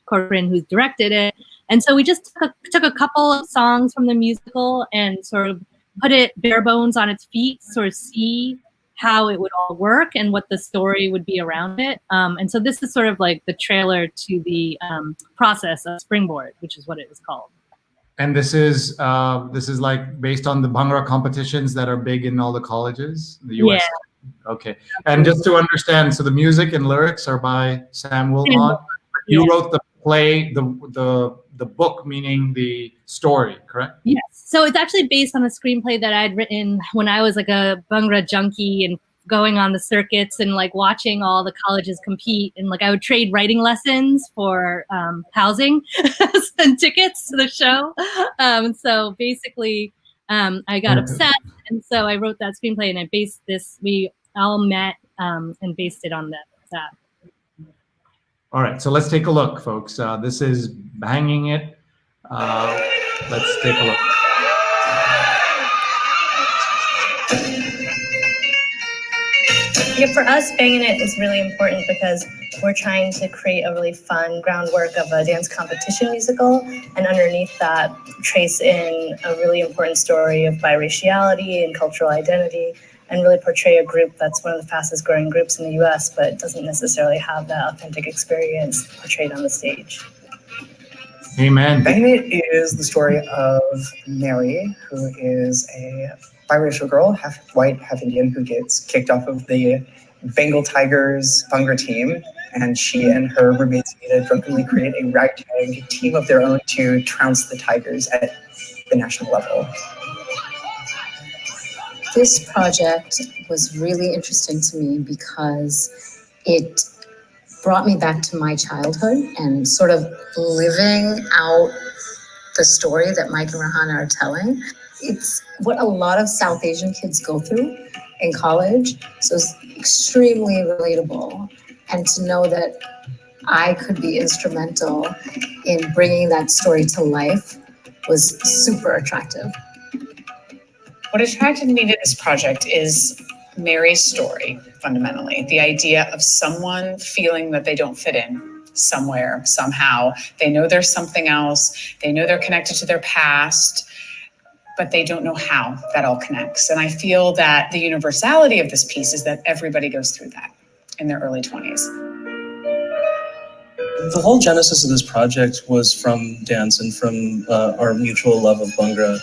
Speaker 2: Corcoran, who's directed it. And so we just took a couple of songs from the musical and sort of put it bare bones on its feet, sort of see how it would all work and what the story would be around it. And so this is sort of like the trailer to the process of Springboard, which is what it is called.
Speaker 1: And this is like based on the Bhangra competitions that are big in all the colleges in the US. Yeah. Okay. And just to understand, so the music and lyrics are by Sam Wilmot. You wrote the play, the book, meaning the story, correct?
Speaker 2: Yes. So it's actually based on a screenplay that I'd written when I was like a Bhangra junkie and going on the circuits and like watching all the colleges compete, and like I would trade writing lessons for housing and tickets to the show. So basically I got obsessed, and so I wrote that screenplay, and I based this, we all met and based it on that.
Speaker 1: All right, so let's take a look, folks. This is Banging It. Let's take a look.
Speaker 10: Yeah, for us, Banging It is really important because we're trying to create a really fun groundwork of a dance competition musical, and underneath that, trace in a really important story of biraciality and cultural identity, and really portray a group that's one of the fastest growing groups in the US, but doesn't necessarily have that authentic experience portrayed on the stage.
Speaker 1: Amen.
Speaker 11: Banging It is the story of Mary, who is a biracial girl, half white, half Indian, who gets kicked off of the Bengal Tigers Bhangra team, and she and her roommates Mira drunkenly create a ragtag team of their own to trounce the Tigers at the national level.
Speaker 6: This project was really interesting to me because it brought me back to my childhood and sort of living out the story that Mike and Rehana are telling. It's what a lot of South Asian kids go through in college, so it's extremely relatable. And to know that I could be instrumental in bringing that story to life was super attractive.
Speaker 12: What attracted me to this project is Mary's story, fundamentally. The idea of someone feeling that they don't fit in somewhere, somehow. They know there's something else. They know they're connected to their past, but they don't know how that all connects. And I feel that the universality of this piece is that everybody goes through that in their early 20s.
Speaker 13: The whole genesis of this project was from dance and from our mutual love of Bhangra.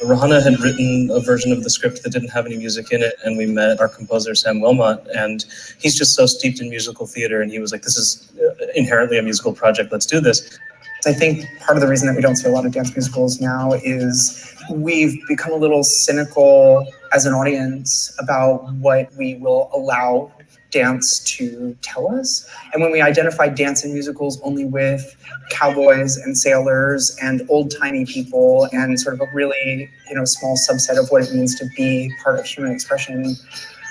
Speaker 13: Rehana had written a version of the script that didn't have any music in it, and we met our composer, Sam Wilmot, and he's just so steeped in musical theater, and he was like, this is inherently a musical project, let's do this.
Speaker 11: I think part of the reason that we don't see a lot of dance musicals now is we've become a little cynical as an audience about what we will allow dance to tell us. And when we identify dance in musicals only with cowboys and sailors and old-timey people and sort of a really, small subset of what it means to be part of human expression,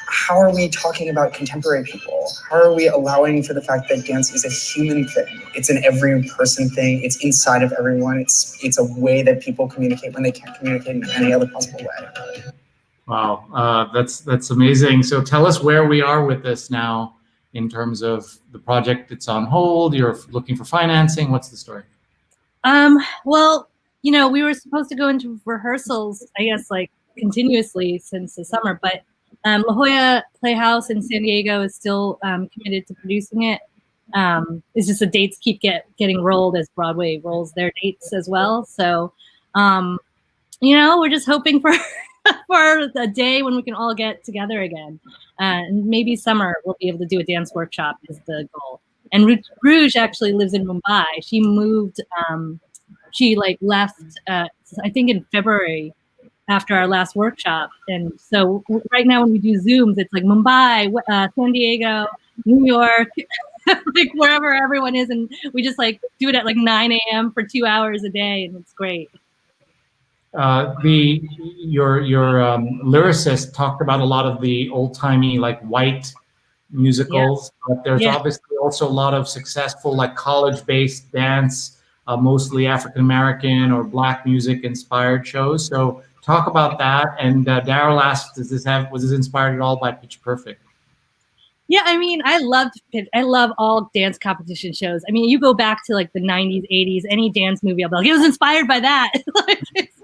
Speaker 11: how are we talking about contemporary people? How are we allowing for the fact that dance is a human thing? It's an every person thing. It's inside of everyone. It's a way that people communicate when they can't communicate in any other possible way.
Speaker 1: Wow, that's amazing. So tell us where we are with this now in terms of the project. It's on hold. You're looking for financing. What's the story?
Speaker 2: Well, we were supposed to go into rehearsals, I guess, like continuously since the summer, but La Jolla Playhouse in San Diego is still committed to producing it. It's just the dates keep getting rolled as Broadway rolls their dates as well. So, we're just hoping for for a day when we can all get together again. And maybe summer we'll be able to do a dance workshop is the goal. And Rouge actually lives in Mumbai. She moved, she left, I think in February after our last workshop. And so right now when we do Zooms, it's like Mumbai, San Diego, New York, wherever everyone is. And we just do it at 9 a.m. for 2 hours a day. And it's great.
Speaker 1: Your lyricist talked about a lot of the old-timey white musicals, but there's obviously also a lot of successful college-based dance, mostly African-American or Black music inspired shows. So talk about that. And Daryl asked, was this inspired at all by Pitch Perfect?
Speaker 2: Yeah, I love all dance competition shows. You go back to the 90s, 80s, any dance movie, I'll be like, it was inspired by that. It's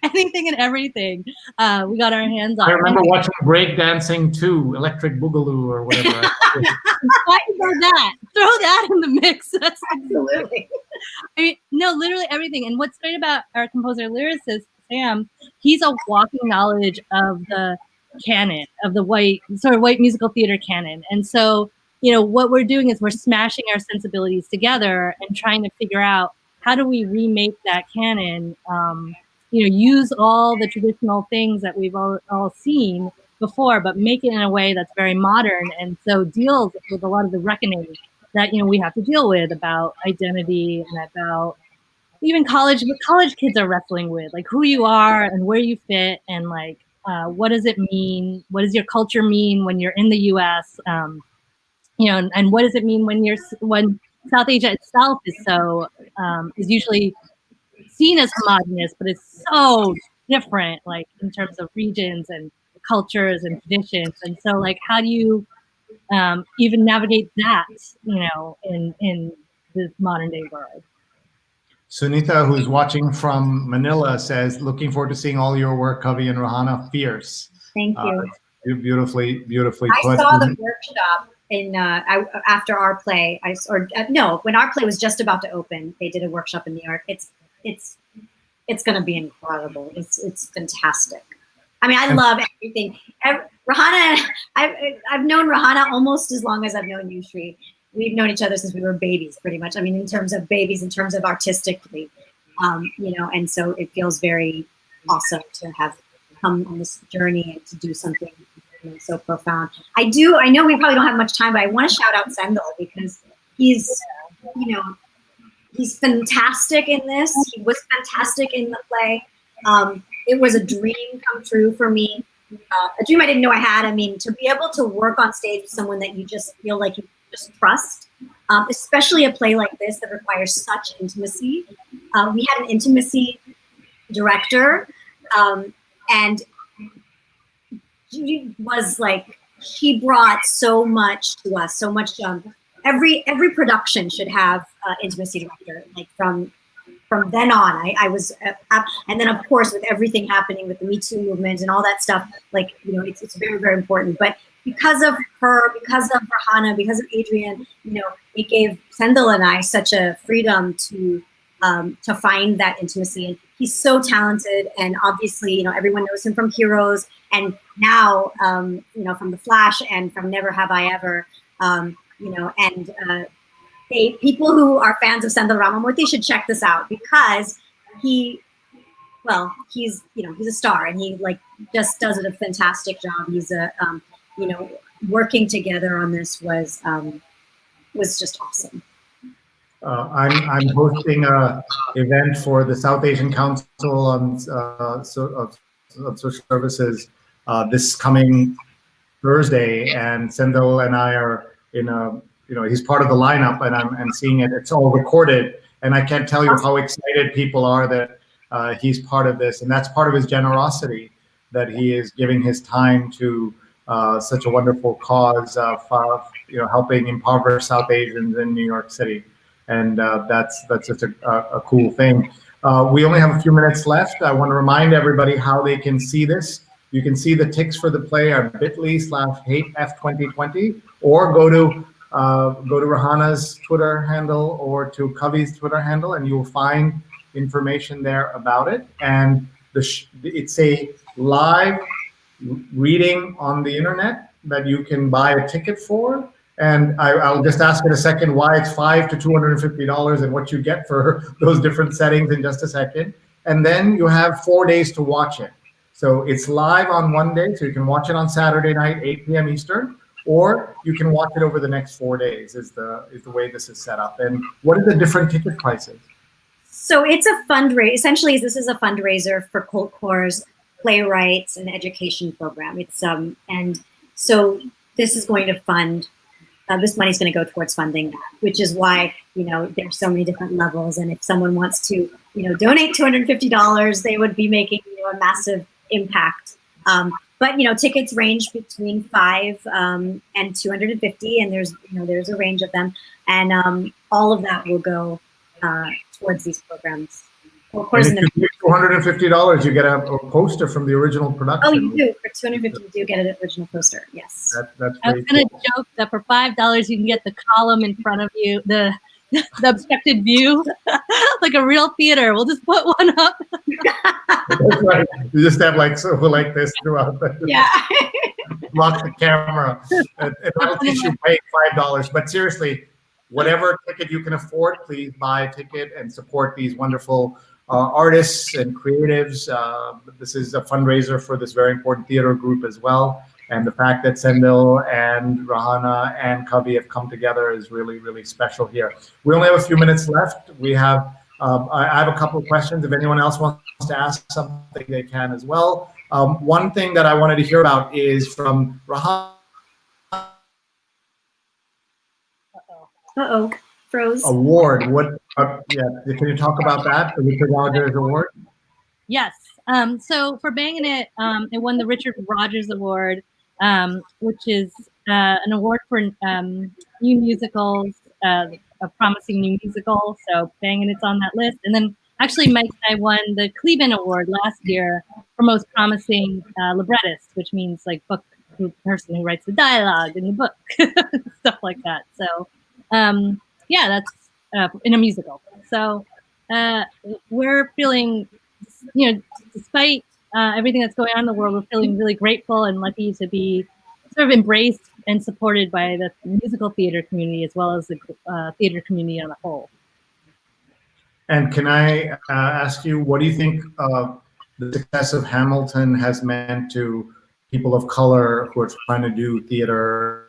Speaker 2: anything and everything. We got our hands on.
Speaker 1: I remember watching Breakdancing 2, Electric Boogaloo or whatever.
Speaker 2: Inspired by that. Throw that in the mix. That's
Speaker 3: absolutely.
Speaker 2: No, literally everything. And what's great about our composer lyricist, Sam, he's a walking knowledge of the canon, of the white musical theater canon. And so, what we're doing is we're smashing our sensibilities together and trying to figure out how do we remake that canon, use all the traditional things that we've all seen before, but make it in a way that's very modern. And so deals with a lot of the reckoning that, we have to deal with about identity and about even college kids are wrestling with, who you are and where you fit and what does it mean? What does your culture mean when you're in the U.S.? And what does it mean when South Asia itself is is usually seen as homogenous, but it's so different, in terms of regions and cultures and traditions. And so, how do you even navigate that, in the modern day world?
Speaker 1: Sunita, who's watching from Manila, says, looking forward to seeing all your work, Kavi and Rehana. Fierce.
Speaker 3: Thank you.
Speaker 1: Beautifully
Speaker 3: I
Speaker 1: put.
Speaker 3: saw the workshop after our play. When our play was just about to open, they did a workshop in New York. It's going to be incredible. It's fantastic. I love everything. Rehana, I've known Rehana almost as long as I've known you, Sree. We've known each other since we were babies, pretty much. In terms of babies, in terms of artistically, and so it feels very awesome to have come on this journey and to do something so profound. I know we probably don't have much time, but I want to shout out Sendel because he's fantastic in this. He was fantastic in the play. It was a dream come true for me. A dream I didn't know I had. To be able to work on stage with someone that you just feel like you just trust, especially a play like this that requires such intimacy. We had an intimacy director, and she was she brought so much to us, so much. Every production should have intimacy director, from then on. I was, and then of course with everything happening with the Me Too movement and all that stuff, it's very, very important. But because of her, because of Rehana, because of Adrian, it gave Sendel and I such a freedom to find that intimacy. And he's so talented, and obviously, you know, everyone knows him from Heroes, and now, you know, from The Flash and from Never Have I Ever, you know, and people who are fans of Sendhil Ramamurthy should check this out, because he's you know, he's a star, and he like just does a fantastic job. He's you know, working together on this was just awesome.
Speaker 1: I'm hosting a event for the South Asian Council on Social Services this coming Thursday, and Sendhil and I are in a, you know, he's part of the lineup, and I'm seeing it. It's all recorded, and I can't tell you how excited people are that he's part of this, and that's part of his generosity, that he is giving his time to such a wonderful cause of you know, helping impoverished South Asians in New York City, and that's just a cool thing. We only have a few minutes left. I want to remind everybody how they can see this. You can see the ticks for the play on bit.ly/HateF2020, or go to Rehana's Twitter handle or to Kavi's Twitter handle, and you will find information there about it. And it's a live reading on the internet that you can buy a ticket for. And I'll just ask in a second why it's $5 to $250 and what you get for those different settings in just a second. And then you have 4 days to watch it. So it's live on one day, so you can watch it on Saturday night, 8 p.m. Eastern, or you can watch it over the next 4 days is the way this is set up. And what are the different ticket prices?
Speaker 3: So it's a fundraiser. Essentially, this is a fundraiser for Colt Core's playwrights and education program. It's and so this is going to fund. This money is going to go towards funding that, which is why, you know, there's so many different levels. And if someone wants to, you know, donate $250, they would be making, you know, a massive impact. But, you know, tickets range between $5 and $250, and there's a range of them, and all of that will go towards these programs. Well, of course,
Speaker 1: and if you pay $250, you get a poster from the original production.
Speaker 3: Oh, you do. For $250, you do get an original poster. Yes.
Speaker 1: That's
Speaker 2: I was going to joke that for $5, you can get the column in front of you, the obstructed view, like a real theater. We'll just put one up.
Speaker 1: That's right. You just have like this throughout.
Speaker 3: Yeah.
Speaker 1: Lock the camera. And that'll teach you pay $5. But seriously, whatever ticket you can afford, please buy a ticket and support these wonderful artists and creatives. This is a fundraiser for this very important theater group as well. And the fact that Sendhil and Rehana and Kavi have come together is really, really special here. We only have a few minutes left. We have, I have a couple of questions. If anyone else wants to ask something, they can as well. One thing that I wanted to hear about is from Rehana.
Speaker 3: Uh-oh, froze.
Speaker 1: Award. Yeah, can you talk about that, the Richard Rodgers Award?
Speaker 2: Yes. So for Banging It, it won the Richard Rodgers Award, which is an award for new musicals, a promising new musical. So Banging It's on that list. And then actually Mike and I won the Cleveland Award last year for most promising librettist, which means like person who writes the dialogue in the book, stuff like that. So yeah, that's in a musical. So we're feeling, you know, despite everything that's going on in the world, we're feeling really grateful and lucky to be sort of embraced and supported by the musical theater community as well as the theater community on a whole.
Speaker 1: And can I ask you, what do you think the success of Hamilton has meant to people of color who are trying to do theater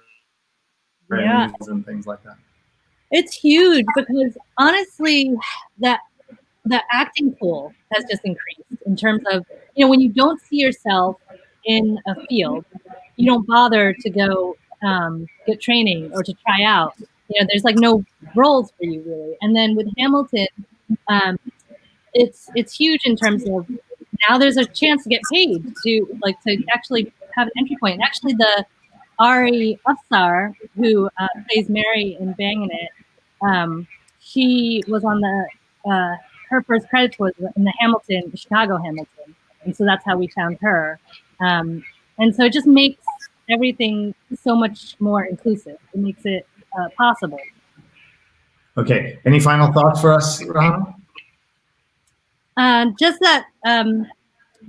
Speaker 1: and things like that?
Speaker 2: It's huge because honestly, the acting pool has just increased in terms of, you know, when you don't see yourself in a field, you don't bother to go get training or to try out. You know, there's like no roles for you really. And then with Hamilton, it's huge in terms of now there's a chance to get paid to actually have an entry point. And actually, the Ari Afsar, who plays Mary in Bangin' It, she was on the her first credits was in the Chicago Hamilton, and so that's how we found her. And so it just makes everything so much more inclusive. It makes it possible.
Speaker 1: Okay. Any final thoughts for us, Rehana?
Speaker 2: Just that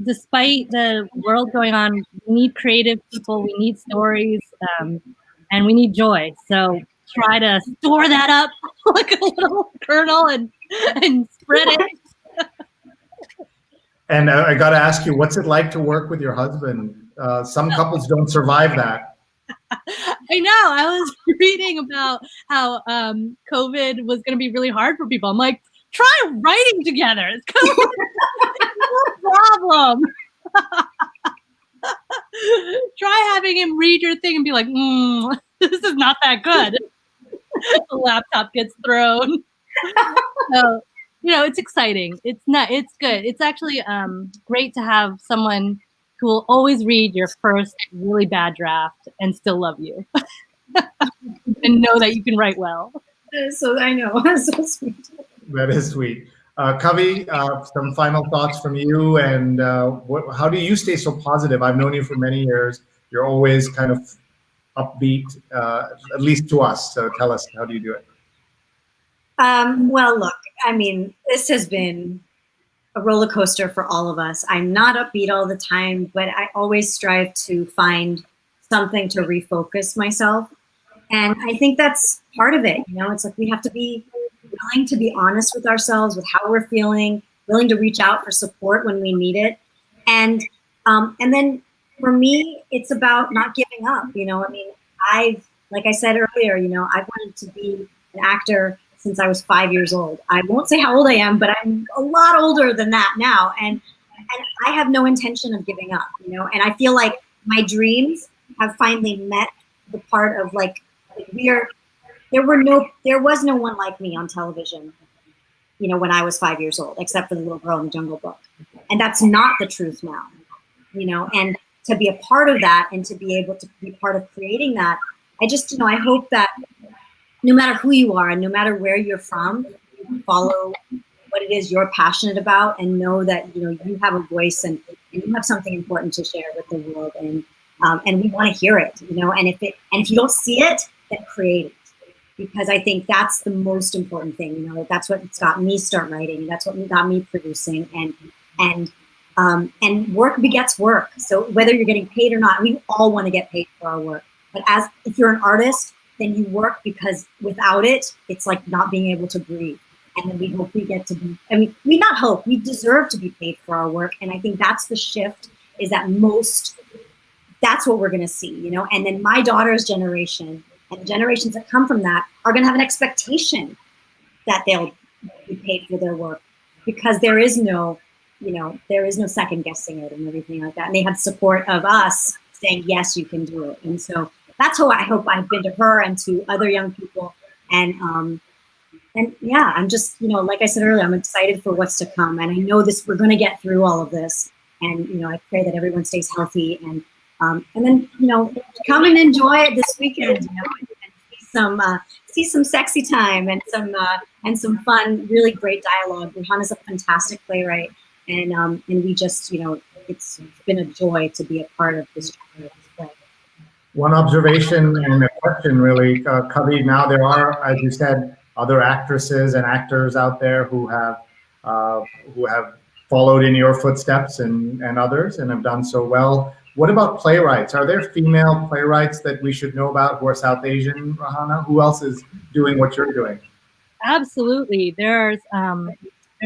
Speaker 2: despite the world going on, we need creative people, we need stories, and we need joy. So try to store that up like a little kernel and spread it.
Speaker 1: And I got to ask you, what's it like to work with your husband? Some couples don't survive that.
Speaker 2: I know. I was reading about how COVID was going to be really hard for people. I'm like, try writing together. It's kind of no problem. Try having him read your thing and be like, this is not that good. The laptop gets thrown. So, it's exciting. It's good. It's actually great to have someone who will always read your first really bad draft and still love you and know that you can write well.
Speaker 3: So I know. That's so sweet.
Speaker 1: That is sweet. Kavi, some final thoughts from you, and how do you stay so positive? I've known you for many years. You're always kind of upbeat, at least to us. So tell us, how do you do it?
Speaker 3: Well, look, I mean, this has been a roller coaster for all of us. I'm not upbeat all the time, but I always strive to find something to refocus myself. And I think that's part of it. It's like we have to be willing to be honest with ourselves, with how we're feeling, willing to reach out for support when we need it. And then for me, it's about not giving up. I mean, like I said earlier, I've wanted to be an actor since I was 5 years old. I won't say how old I am, but I'm a lot older than that now. And I have no intention of giving up, and I feel like my dreams have finally met the part of there was no one like me on television, when I was 5 years old, except for the little girl in the Jungle Book. And that's not the truth now, and to be a part of that and to be able to be part of creating that, I just, I hope that no matter who you are and no matter where you're from, you follow what it is you're passionate about and know that, you have a voice and you have something important to share with the world. And we want to hear it, and if you don't see it, then create it. Because I think that's the most important thing, that's what's got me start writing. That's what got me producing, and work begets work. So whether you're getting paid or not, we all want to get paid for our work. But if you're an artist, then you work because without it, it's like not being able to breathe. And then we hope we get to be, we not hope, we deserve to be paid for our work. And I think that's the shift, is that that's what we're going to see, and then my daughter's generation and generations that come from that are going to have an expectation that they'll be paid for their work, because there is no second guessing it and everything like that. And they have support of us saying, yes, you can do it. And so that's how I hope I've been to her and to other young people. And yeah, I'm just, like I said earlier, I'm excited for what's to come. And I know we're going to get through all of this. And, I pray that everyone stays healthy and then, come and enjoy it this weekend, and see some sexy time and some fun, really great dialogue. Rehana's a fantastic playwright. And we just, it's been a joy to be a part of this play.
Speaker 1: One observation and a question, really, Kavi. Now there are, as you said, other actresses and actors out there who have followed in your footsteps and others and have done so well. What about playwrights? Are there female playwrights that we should know about who are South Asian, Rehana? Who else is doing what you're doing?
Speaker 2: Absolutely. There's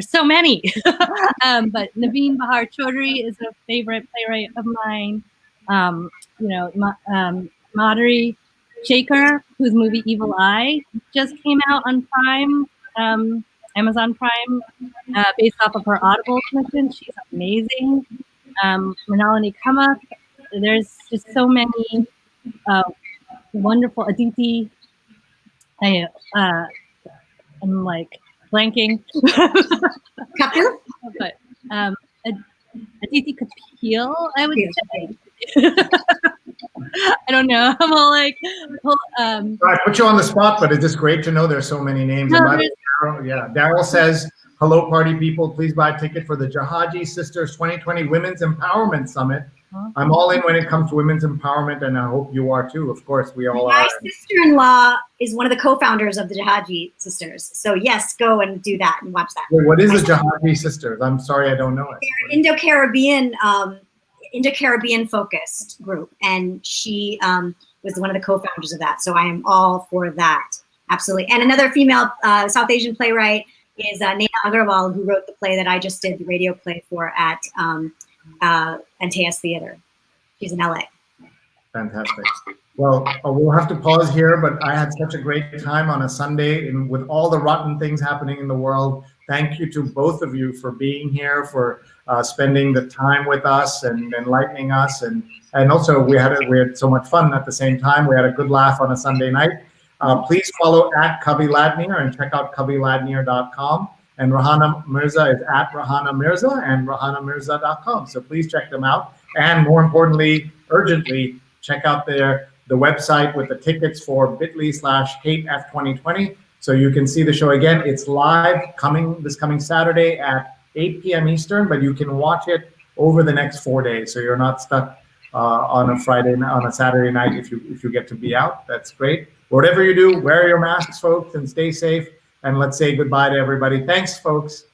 Speaker 2: so many. But Naveen Bahar Chaudhry is a favorite playwright of mine. Madhuri Shaker, whose movie Evil Eye just came out on Prime, Amazon Prime, based off of her Audible commission. She's amazing. Mrinalini Kamak. There's just so many wonderful. Aditi. I'm like blanking.
Speaker 3: Kapil?
Speaker 2: But Aditi Kapil, I would say. I don't know. I'm all like,
Speaker 1: I put you on the spot, but it's just great to know there's so many names.
Speaker 2: No,
Speaker 1: Daryl says, hello, party people. Please buy a ticket for the Jahaji Sisters 2020 Women's Empowerment Summit I'm all in when it comes to women's empowerment, and I hope you are too. Of course, we all
Speaker 3: My
Speaker 1: are.
Speaker 3: sister-in-law is one of the co-founders of the Jahaji Sisters. So yes, go and do that and watch that.
Speaker 1: Wait, what is the Jahaji Sisters? I'm sorry, I don't know it.
Speaker 3: They're Indo-Caribbean focused group, and she was one of the co-founders of that. So I am all for that, absolutely. And another female South Asian playwright is Naina Agarwal, who wrote the play that I just did the radio play for at Antaeus Theater. She's in LA.
Speaker 1: Fantastic. Well, we'll have to pause here, but I had such a great time on a Sunday and with all the rotten things happening in the world. Thank you to both of you for being here, for spending the time with us and enlightening us. And also we had so much fun at the same time. We had a good laugh on a Sunday night. Please follow at Kavi Ladnier and check out kaviladnier.com. And Rehana Mirza is at Rehana Mirza and RehanaMirza.com. So please check them out. And more importantly, urgently, check out the website with the tickets for bit.ly/HateF2020. So you can see the show again. It's live this coming Saturday at 8 p.m. Eastern, but you can watch it over the next 4 days. So you're not stuck on a Saturday night if you get to be out. That's great. Whatever you do, wear your masks, folks, and stay safe. And let's say goodbye to everybody. Thanks, folks.